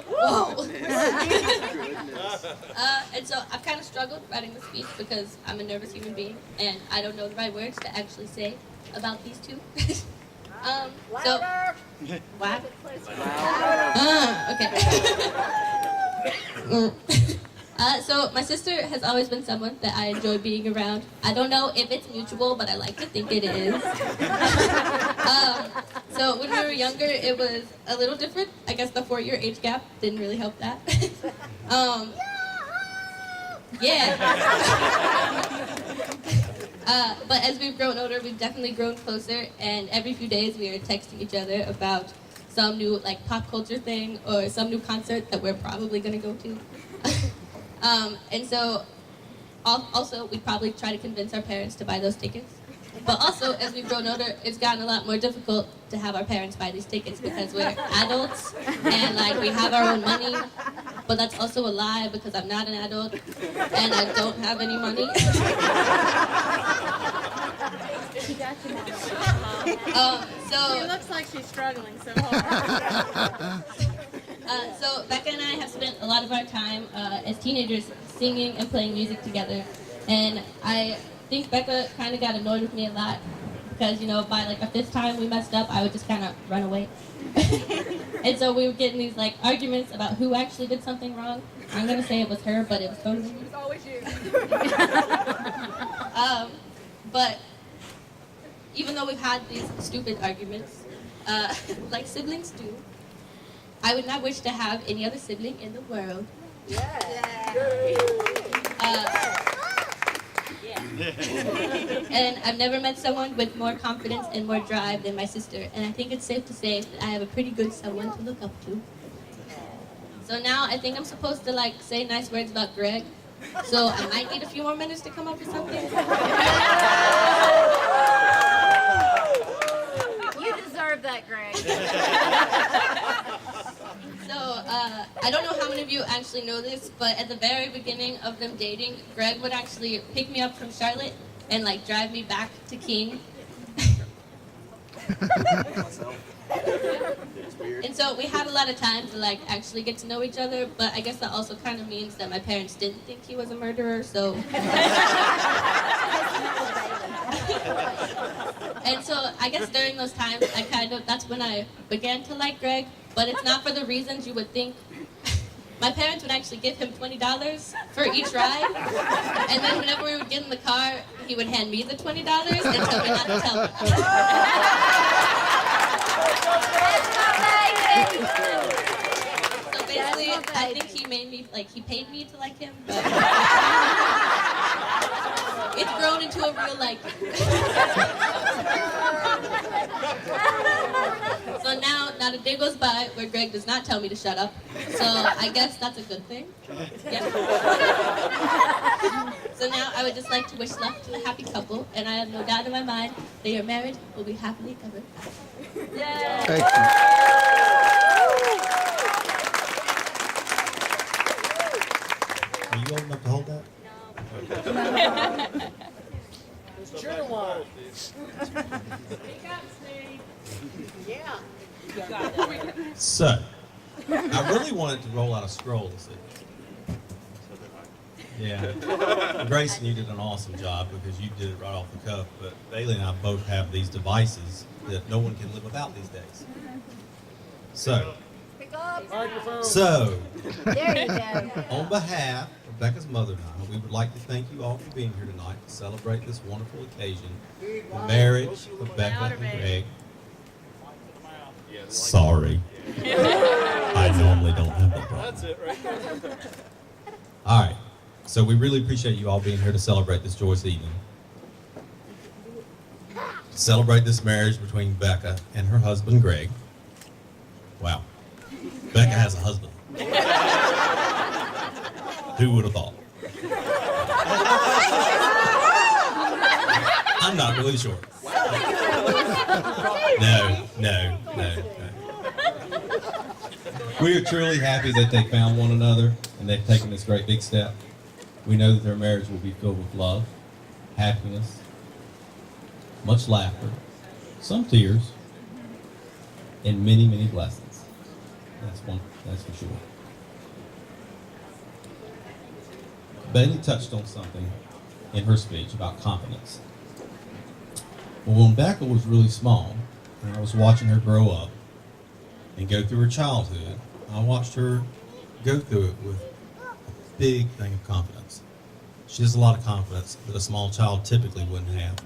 Whoa! And so I've kind of struggled writing the speech because I'm a nervous human being, and I don't know the right words to actually say about these two. What? Okay. So my sister has always been someone that I enjoy being around. I don't know if it's mutual, but I like to think it is. So when we were younger, it was a little different. I guess the 4-year age gap didn't really help that. Yeah. But as we've grown older, we've definitely grown closer, and every few days we are texting each other about some new like pop culture thing or some new concert that we're probably gonna go to. And so, also, we'd probably try to convince our parents to buy those tickets. But also, as we've grown older, it's gotten a lot more difficult to have our parents buy these tickets because we're adults and like we have our own money. But that's also a lie because I'm not an adult and I don't have any money. She got you So it looks like she's struggling so hard. So Becca and I have spent a lot of our time as teenagers singing and playing music together, and I think Becca kind of got annoyed with me a lot because, you know, by like a fifth time we messed up, I would just kind of run away. And so we would get in these like arguments about who actually did something wrong. I'm gonna say it was her, but it was totally me. It's always you. But even though we've had these stupid arguments, like siblings do, I would not wish to have any other sibling in the world. And I've never met someone with more confidence and more drive than my sister, and I think it's safe to say that I have a pretty good someone to look up to. So now I think I'm supposed to like say nice words about Greg, so I might need a few more minutes to come up with something. You deserve that, Greg. So, I don't know how many of you actually know this, but at the very beginning of them dating, Greg would actually pick me up from Charlotte and like drive me back to King. And so we had a lot of time to like actually get to know each other, but I guess that also kind of means that my parents didn't think he was a murderer, so. And so I guess during those times, that's when I began to like Greg, but it's not for the reasons you would think. My parents would actually give him $20 for each ride, and then whenever we would get in the car, he would hand me the $20 and tell me not to tell him. So basically, I think he made me, like, he paid me to like him, but it's grown into a real like. So now, not a day goes by where Greg does not tell me to shut up. So I guess that's a good thing. Yeah. So now I would just like to wish luck to the happy couple, and I have no doubt in my mind they are married, will be happily ever after. Yay! Thank you. Are you old enough to hold that? Sure was. Yeah. So, I really wanted to roll out a scroll this evening. Yeah. Grayson, you did an awesome job because you did it right off the cuff, but Bailey and I both have these devices that no one can live without these days. So, There you go. on behalf of Becca's mother and I, we would like to thank you all for being here tonight to celebrate this wonderful occasion, the marriage of Becca and Greg. Sorry. I normally don't have that problem. That's it right there. All right. So we really appreciate you all being here to celebrate this joyous evening. Celebrate this marriage between Becca and her husband, Greg. Wow. Becca has a husband. Who would have thought? I'm not really sure. No. We are truly happy that they found one another and they've taken this great big step. We know that their marriage will be filled with love, happiness, much laughter, some tears, and many, many blessings. That's for sure. Bailey touched on something in her speech about confidence. Well, when Becca was really small, and I was watching her grow up and go through her childhood, I watched her go through it with a big thing of confidence. She has a lot of confidence that a small child typically wouldn't have.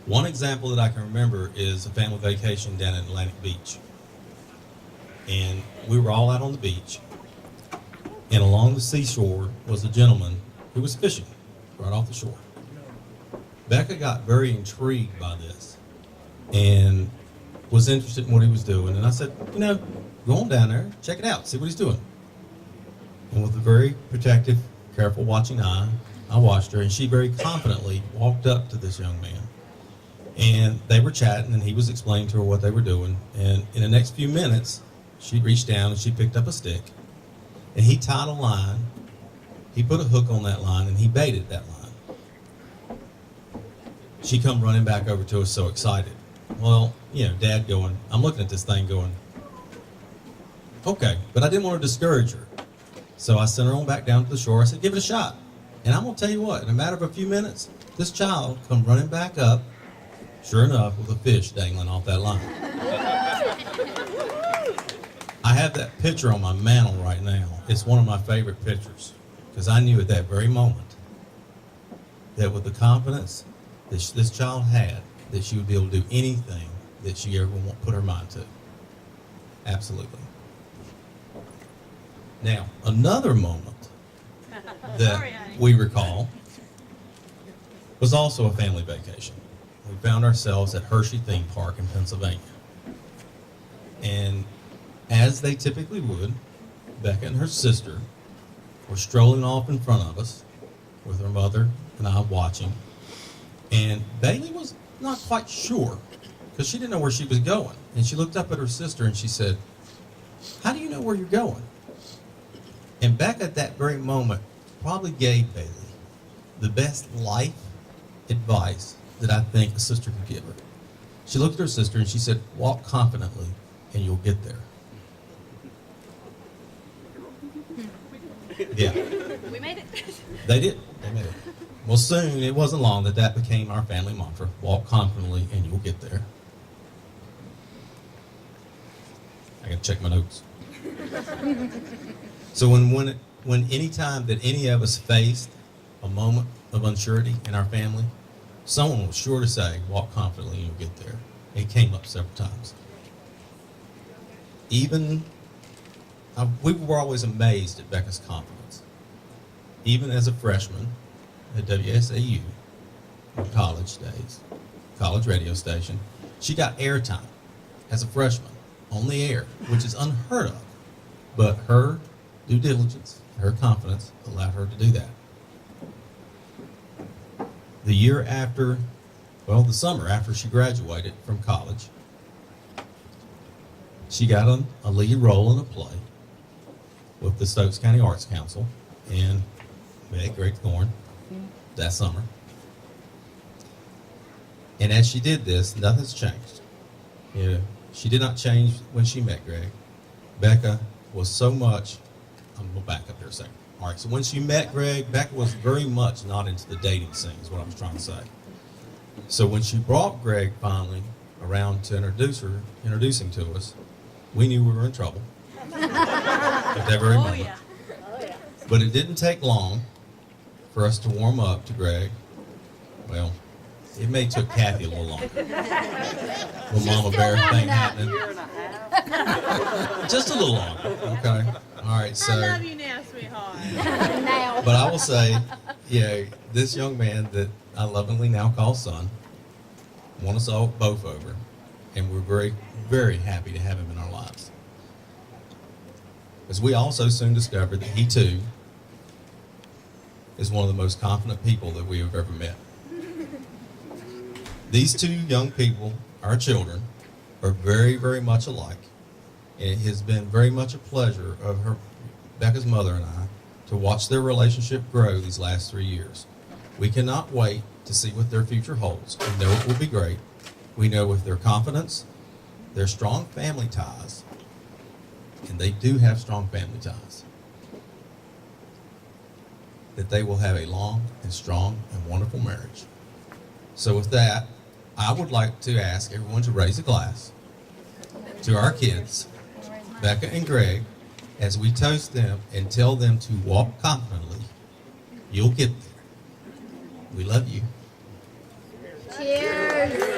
One example that I can remember is a family vacation down at Atlantic Beach. And we were all out on the beach, and along the seashore was a gentleman who was fishing right off the shore. Becca got very intrigued by this and was interested in what he was doing. And I said, go on down there, check it out, see what he's doing. And with a very protective, careful watching eye, I watched her, and she very confidently walked up to this young man And they were chatting, and he was explaining to her what they were doing. And in the next few minutes, she reached down and she picked up a stick, and he tied a line. He put a hook on that line, and he baited that line. She come running back over to us, so excited. Well, you know, Dad going, I'm looking at this thing going, okay, but I didn't want to discourage her. So I sent her on back down to the shore. I said, give it a shot. And I'm going to tell you what, in a matter of a few minutes, this child come running back up, sure enough, with a fish dangling off that line. I have that picture on my mantle right now. It's one of my favorite pictures, because I knew at that very moment that with the confidence that this child had, that she would be able to do anything that she ever put her mind to. Absolutely. Now, another moment that we recall was also a family vacation. We found ourselves at Hershey Theme Park in Pennsylvania. And as they typically would, Becca and her sister were strolling off in front of us with her mother and I watching. And Bailey was not quite sure because she didn't know where she was going. And she looked up at her sister and she said, how do you know where you're going? And Becca at that very moment probably gave Bailey the best life advice that I think a sister could give her. She looked at her sister and she said, walk confidently and you'll get there. Yeah. We made it. They did. They made it. Well, soon, it wasn't long that became our family mantra. Walk confidently and you'll get there. I gotta check my notes. So when any time that any of us faced a moment of unsurety in our family, someone was sure to say, walk confidently and you'll get there. It came up several times. We were always amazed at Becca's confidence. Even as a freshman at WSAU, in college days, college radio station, she got airtime as a freshman on the air, which is unheard of. But her due diligence, her confidence allowed her to do that. The summer after she graduated from college, she got a lead role in a play with the Stokes County Arts Council and met Greg Thorne that summer. And as she did this, nothing's changed. You know, she did not change when she met Greg. Becca was so much, I'm going to back up here a second. All right, so when she met Greg, Becca was very much not into the dating scene, is what I was trying to say. So when she brought Greg finally around to introduce him to us, we knew we were in trouble at that very moment. Yeah. But it didn't take long for us to warm up to Greg. Well, it may took Kathy a little longer. Little Mama Bear thing happening. Just a little longer, okay? All right, so. I love you now, sweetheart. Now. But I will say, this young man that I lovingly now call son, won us all both over, and we're very, very happy to have him in our lives. As we also soon discovered that he too is one of the most confident people that we have ever met. These two young people, our children, are very, very much alike. And it has been very much a pleasure of Becca's mother and I to watch their relationship grow these last 3 years. We cannot wait to see what their future holds. We know it will be great. We know with their confidence, their strong family ties, and they do have strong family ties, that they will have a long and strong and wonderful marriage. So with that, I would like to ask everyone to raise a glass to our kids, Becca and Greg, as we toast them and tell them to walk confidently. You'll get there. We love you. Cheers.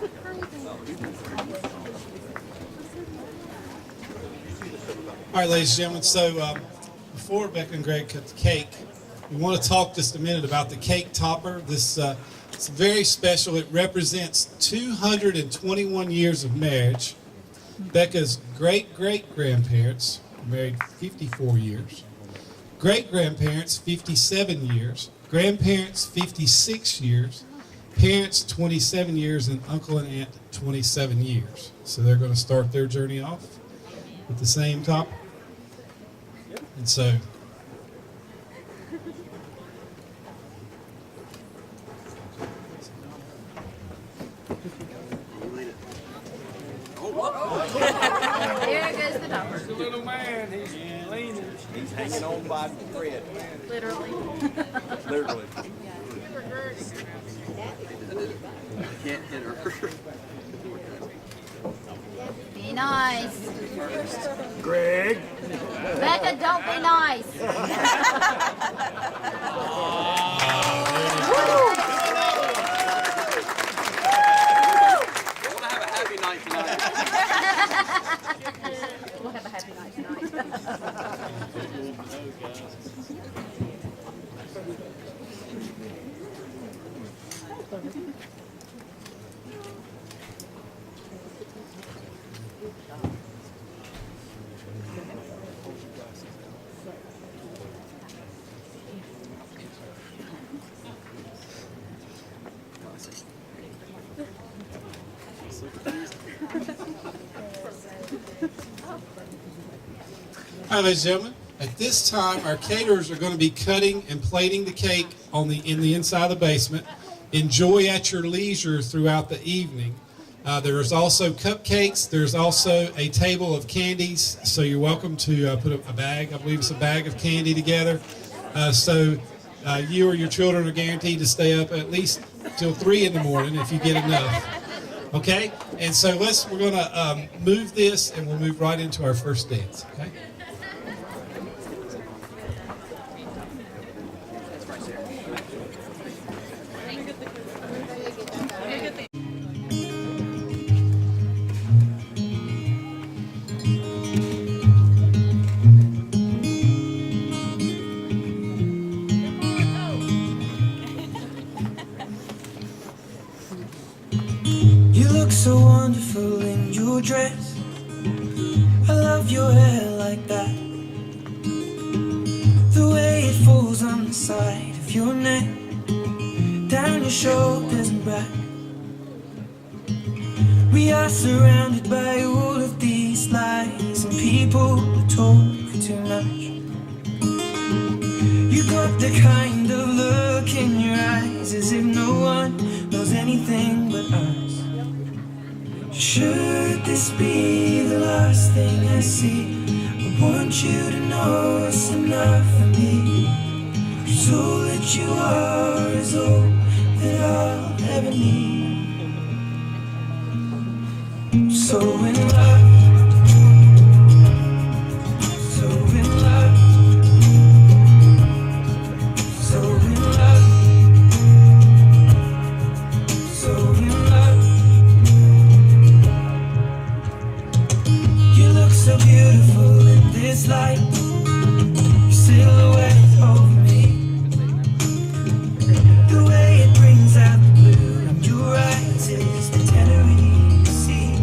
All right, ladies and gentlemen, so before Rebecca and Greg cut the cake, we want to talk just a minute about the cake topper. This it's very special. It represents 221 years of marriage. Becca's great-great-grandparents married 54 years. Great-grandparents, 57 years. Grandparents, 56 years. Parents, 27 years. And uncle and aunt, 27 years. So they're going to start their journey off with the same topper. And so... There goes the topper. He's a little man. He's leaning. He's hanging on by the thread. Literally. Literally. Can't hit her. Be nice. Greg. Becca, don't be nice. We'll have a happy night tonight. All right, ladies and gentlemen, at this time, our caterers are going to be cutting and plating the cake in the inside of the basement. Enjoy at your leisure throughout the evening. There is also cupcakes. There's also a table of candies, so you're welcome to put a bag, I believe it's a bag of candy together. So you or your children are guaranteed to stay up at least till 3 in the morning if you get enough. Okay? And so we're going to move this, and we'll move right into our first dance. Okay? You look so wonderful in your dress. I love your hair like that. The way it falls on the side of your neck, down your shoulders and back. We are surrounded by all of these lies and people who talk too much. You got the kind of look in your eyes as if no one knows anything but us. Should this be the last thing I see? I want you to know it's enough for me. 'Cause all that you are is all that I'll ever need. So in love, so in love, so in love, so in love. You look so beautiful in this light, your silhouette over me. The way it brings out the blue in your eyes is the Tenerife Sea.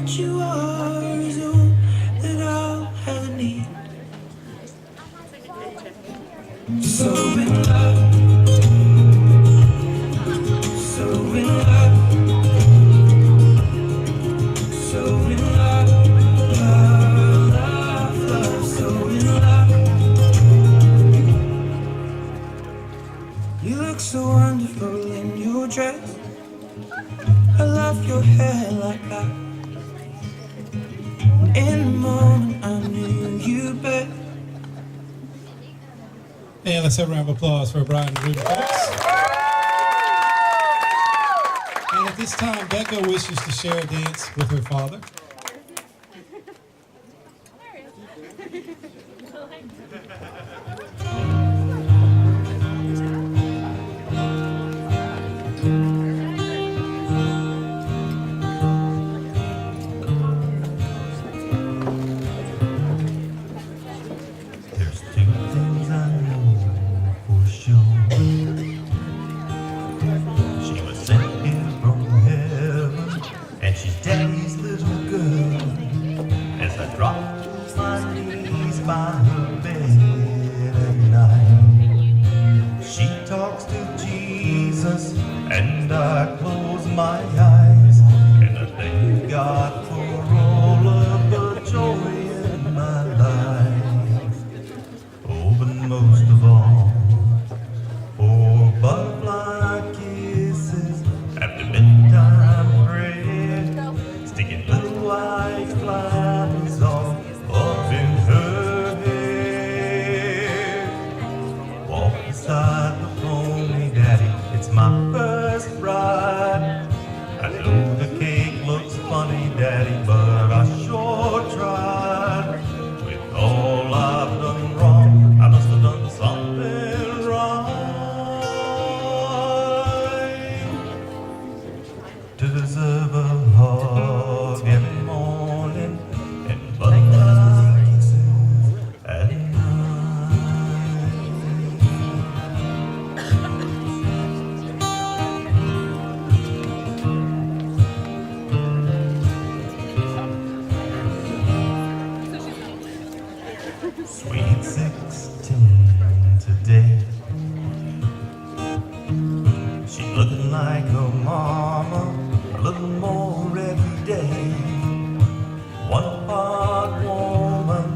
that you are is all that I'll ever need. So in love, so in love, so in love, love, love, love, so in love. You look so wonderful in your dress. I love your hair like that. In the moment I knew you best. And let's have a round of applause for Brian and Ruben Fox. And at this time, Becca wishes to share a dance with her father. There's two things I know for sure. She was sent here from heaven, and she's Daddy's little girl. As I drop to my knees by her bed at night, she talks to Jesus, and I close my eyes, and I thank God for all of the joy in my life. Oh, but most of all, for butterfly kisses after bedtime prayer, sticking little white flowers all up in her hair. Walk beside the pony, Daddy, it's my first ride. I know the cake looks funny, Daddy, but I sure tried. With all I've done wrong, I must have done something right to deserve a hug every morning and butterfly kisses at night. Sweet 16 today. She looking like her mama, a little more every day. One part woman,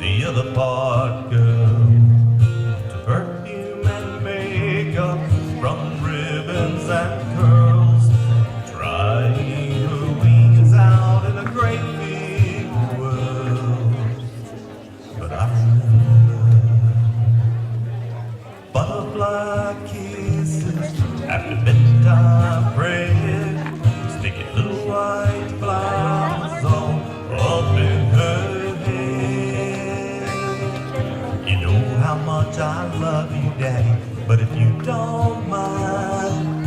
the other part girl. To perfume and makeup, from ribbons and curls, trying her wings out in a great big world. But I remember butterfly kisses after bedtime prayer, sticking little white flowers all up in her hair. You know how much I love you, Daddy, but if you don't mind,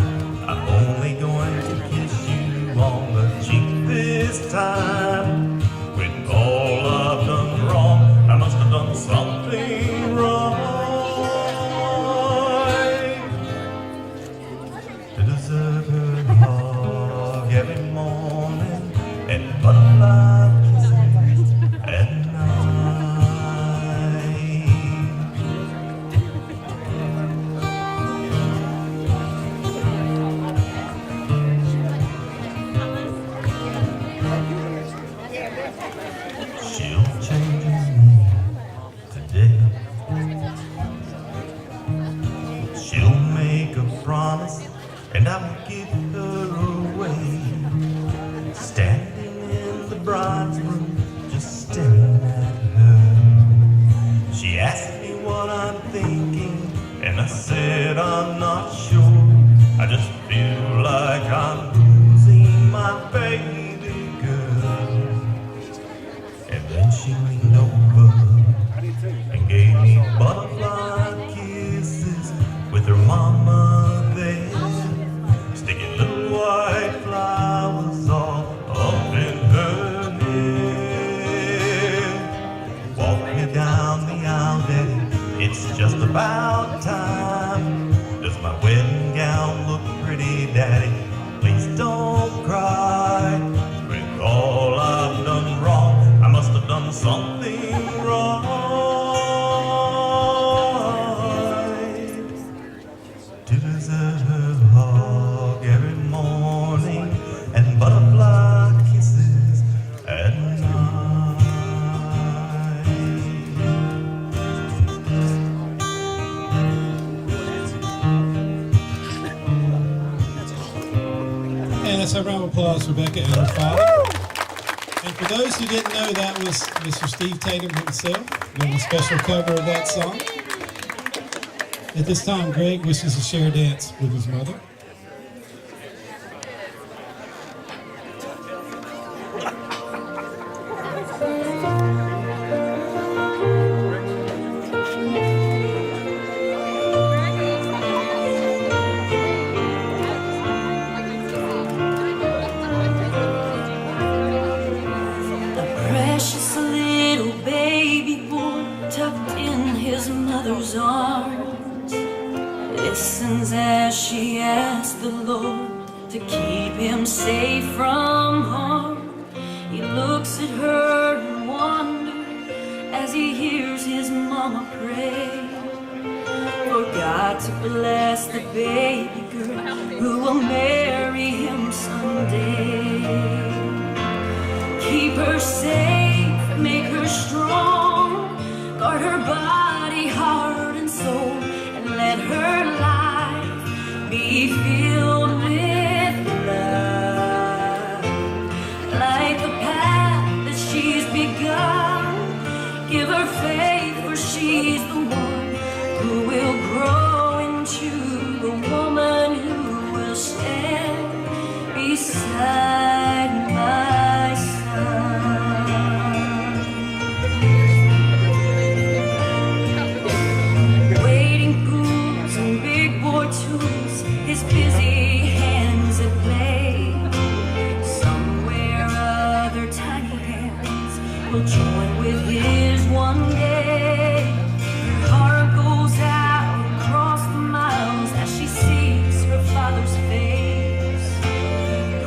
I'm only going to kiss you on the cheek this time. With all I've done wrong, I must have done something right to deserve her hug every morning and butterfly kisses at night. She'll change me today. She'll make a promise, and I will give her away. Standing in the bride's room, just staring at her. She asked me what I'm thinking, and I said I'm not sure. I just feel like I'm losing my baby girl. And then she leaned over and gave me butterfly kisses with her mama there, sticking little white flowers all up in her hair. applause for Becca and her father. And for those who didn't know, that was Mr. Steve Tatum himself doing a special cover of that song. At this time, Greg wishes to share a dance with his mother. Precious little baby boy tucked in his mother's arms listens as she asks the Lord to keep him safe from harm. He looks at her and wonders as he hears his mama pray for God to bless the baby girl who will marry him someday. Keep her safe, make her strong, guard her body, heart, and soul, and let her life be filled with love. Light the path that she's begun, give her faith, for she's the one who will grow into the woman who will stand beside my son. Wading pools and big boy tools, his busy hands at play. Somewhere other tiny hands will join with his one day. Her heart goes out across the miles as she sees her father's face.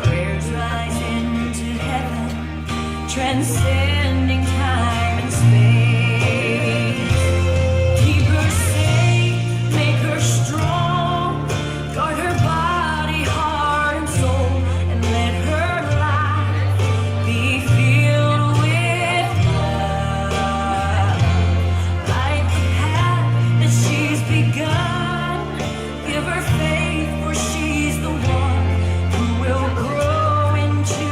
Prayers rise into heaven, transcending time and space. Keep her safe, make her strong, guard her body, heart, and soul, and let her life be filled with love. Light the path that she's begun, give her faith, for she's the one who will grow into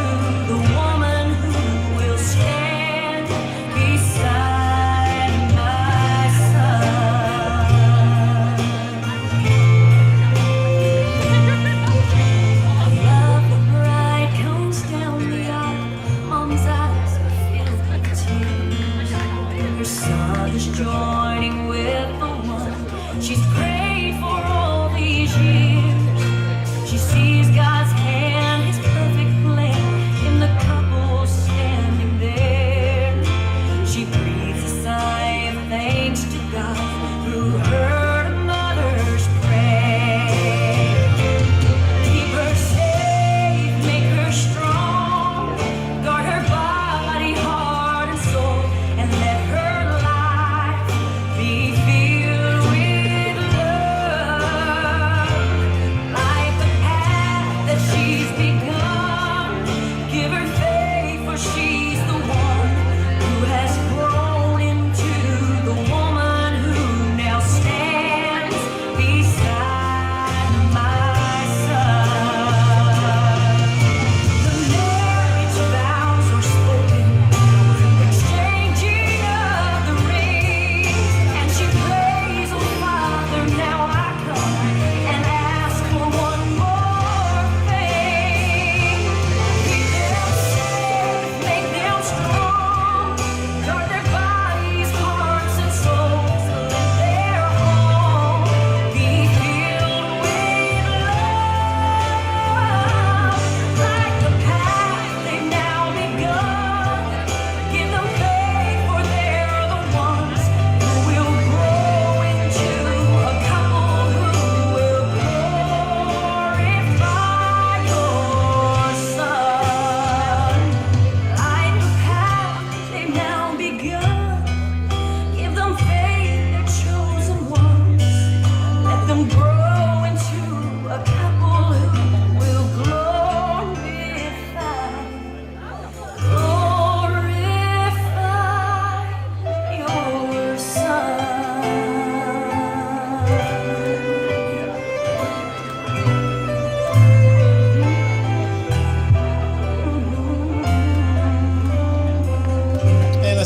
the woman who will stand beside my son. Love the bride comes down the aisle, mom's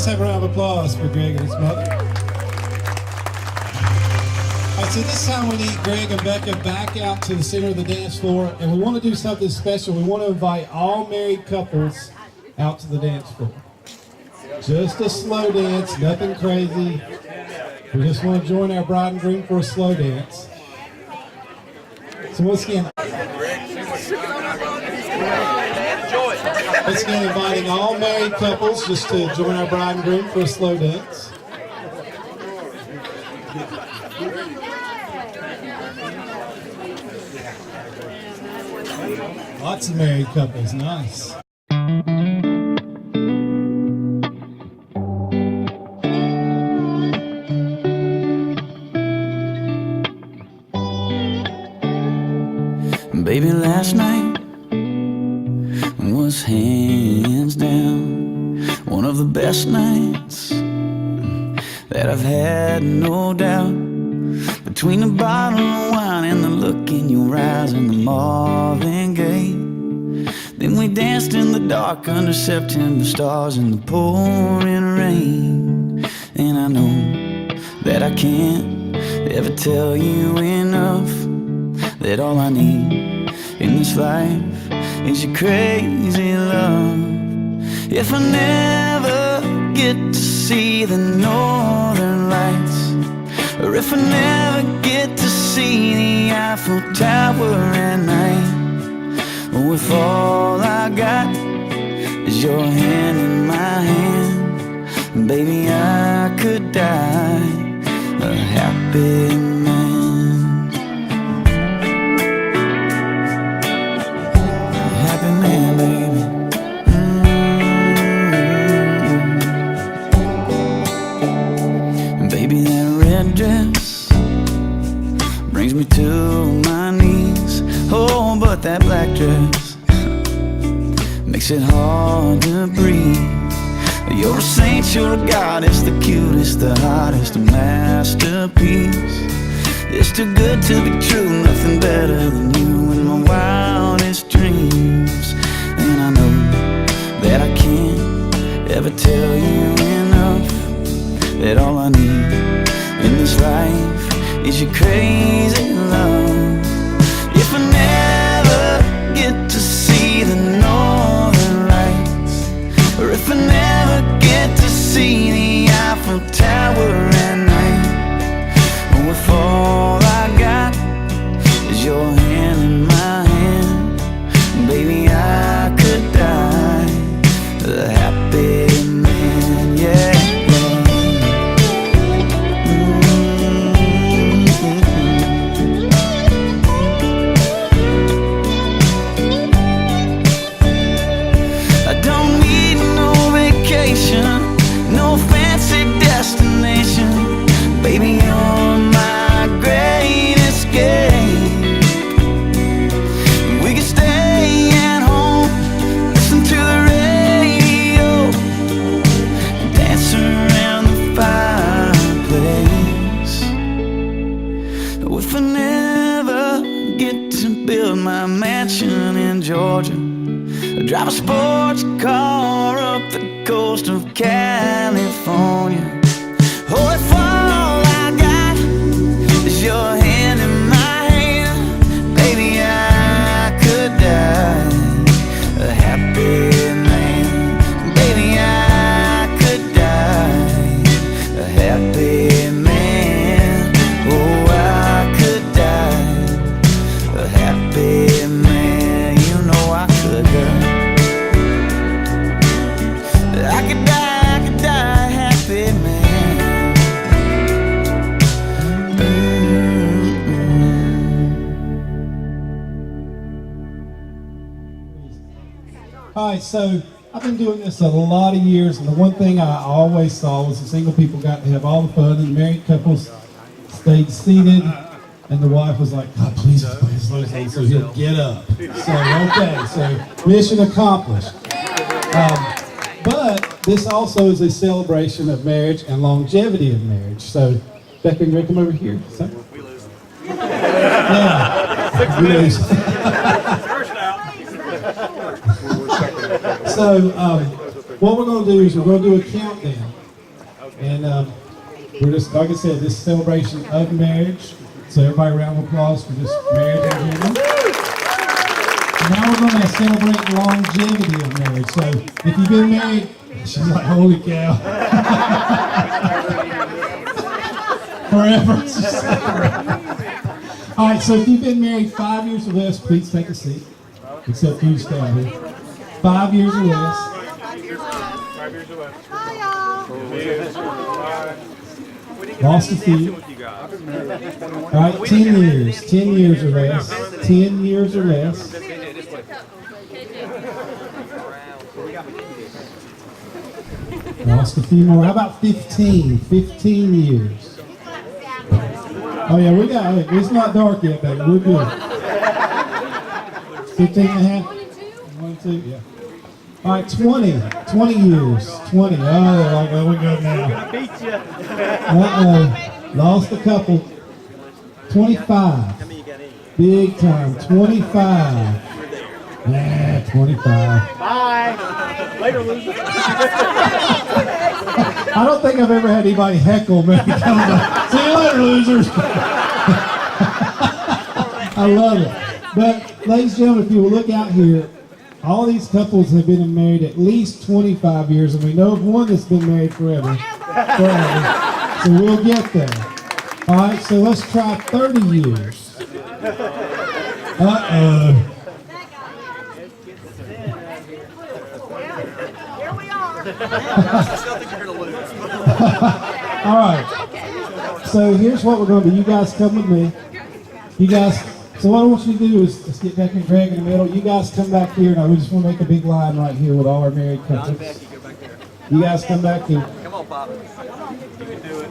Let's have a round of applause for Greg and his mother. All right, so this time we need Greg and Becca back out to the center of the dance floor, and we want to do something special. We want to invite all married couples out to the dance floor. Just a slow dance, nothing crazy. We just want to join our bride and groom for a slow dance. So once again, inviting all married couples just to join our bride and groom for a slow dance. Lots of married couples, nice. Baby, last night was hands down one of the best nights that I've had, no doubt. Between the bottle of wine and the look in your eyes and the Marvin Gaye, then we danced in the dark under September stars in the pouring rain. And I know that I can't ever tell you enough that all I need in this life is your crazy love. If I never get to see the northern lights, or if I never get to see the Eiffel Tower at night, or if all I got is your hand in my hand, baby, I could die a happy man. Baby, that red dress brings me to my knees. Oh, but that black dress makes it hard to breathe. You're a saint, you're a goddess, the cutest, the hottest, a masterpiece. It's too good to be true, nothing better than you in my wildest dreams. And I know that I can't ever tell you enough that all I need in this life is your crazy love. If I never get to see the northern lights, or if I never get to see the Eiffel Tower at night, or if all I got is your hand in my hand, baby, I could die a happy man, yeah. No fancy destination, baby, you're my great escape. We could stay at home, listen to the radio, dance around the fireplace. If I never get to build my mansion in Georgia, drive a sports car up the coast of California, oh, if all I got is your hand in my hand, baby, I could die a happy man. Baby, I could die a happy man. Oh, I could die a happy man. You know I could die. I could die a happy man. All right, so I've been doing this a lot of years, and the one thing I always saw was the single people got to have all the fun, and the married couples stayed seated, and the wife was like, "God, please play slow down," so he'll get up. So, okay, so mission accomplished. But this also is a celebration of marriage and longevity of marriage. So, Becca and Greg, come over here. So. Yeah. We lose. So, what we're going to do is we're going to do a countdown. And we're just, like I said, this celebration of marriage. So everybody, round of applause for this marriage in general. And now we're going to celebrate the longevity of marriage. So if you've been married, she's like, holy cow. Forever. All right, so if you've been married 5 years or less, please take a seat. Except you stay out here. 5 years or less. 5 years or less. Lost a few. All right, 10 years. 10 years or less. 10 years or less. Lost a few more. How about 15? 15 years. Oh yeah, we got it. It's not dark yet, baby. We're good. 15 and a half? 1 and 2, yeah. All right, 20. 20 years. 20. Oh, like, we go now. Uh-oh. Lost a couple. 25. Big time. 25. Nah, 25. Bye. Later, loser. I don't think I've ever had anybody heckle me. See you later, losers. I love it. But, ladies and gentlemen, if you will look out here, all these couples have been married at least 25 years, and we know of one that's been married forever. So we'll get there. All right, so let's try 30 years. Uh-oh. All right. So here's what we're going to do. You guys come with me. You guys. So what I want you to do is let's get Becky and Greg in the middle. You guys come back here, and we just want to make a big line right here with all our married couples. You guys come back here. Come on, Pop. You can do it.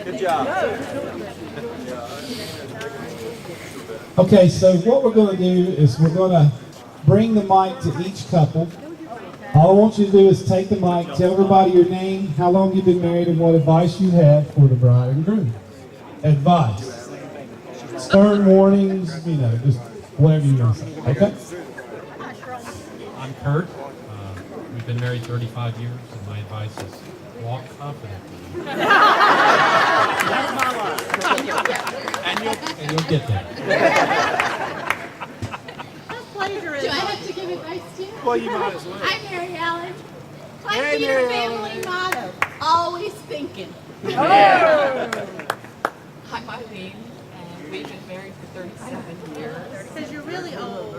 Good job. Okay, so what we're going to do is we're going to bring the mic to each couple. All I want you to do is take the mic, tell everybody your name, how long you've been married, and what advice you have for the bride and groom. Advice. Stern warnings, just whatever you want to say. Okay? I'm Kurt. We've been married 35 years, and my advice is walk confidently. That's my line. And you'll get there. Do I have to give advice too? Well, you might as well. I'm Mary Allen. Hey, My Mary family motto, always thinking. Oh. I'm Eileen, and we've been married for 37 years. Because you're really old.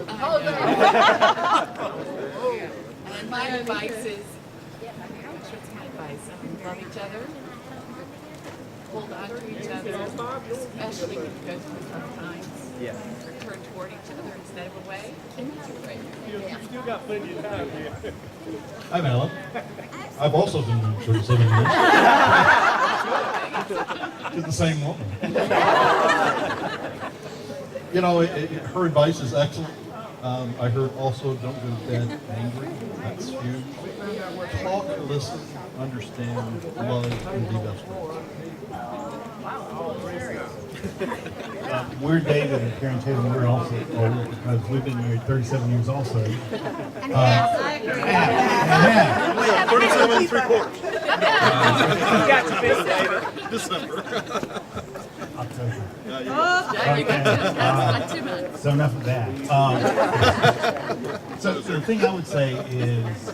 And my advice is, what's my advice? Love each other, hold on to each other, especially when you go through tough times. Yeah. Turn toward each other instead of away. You still got plenty of time here. I'm Alan. I've also been married 37 years. To the same woman. Her advice is excellent. I heard also don't go to bed angry. That's huge. Talk, listen, understand, love, and be best friends. We're David and Karen Tatum. We're also old because we've been married 37 years also. I agree. 37 and 3/4. Got to be December. October. So enough of that. So the thing I would say is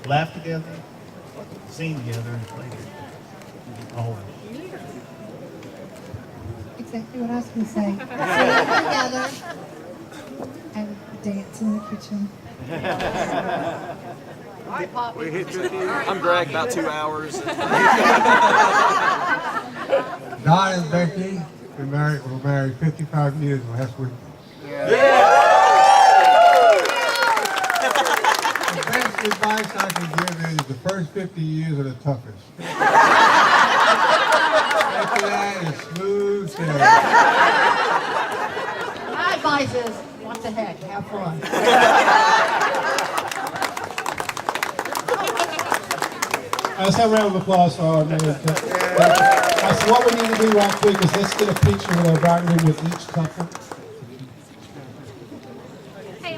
laugh together, sing together, and play together. Always. Exactly what I was going to say. Sing together and dance in the kitchen. I'm Greg, about 2 hours. Don and Becky, we're married 55 years last week. The best advice I can give is the first 50 years are the toughest. After that, it's smooth sailing. My advice is, what the heck, have fun. Let's have a round of applause for our married couple. So what we need to do right quick is let's get a picture with our bride and groom with each couple. Hey,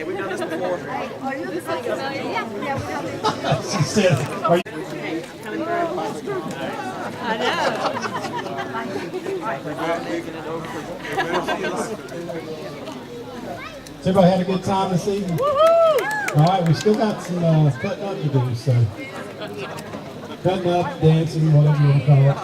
we've done this before. Are you the second? Yeah, we've done this She said, are you? I know. So everybody had a good time this evening? All right, we still got some cutting up to do, so cutting up, dancing, whatever you want to call it.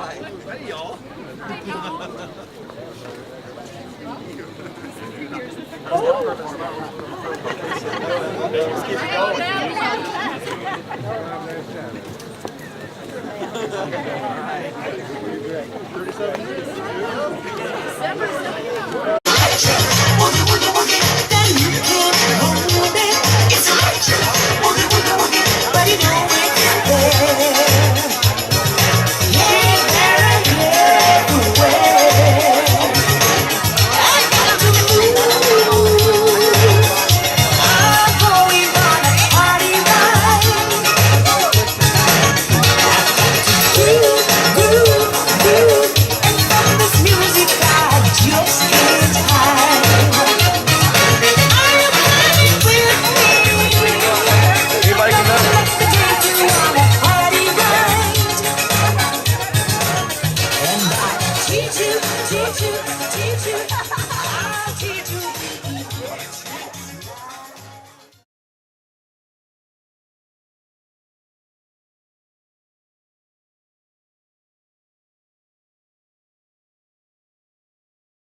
December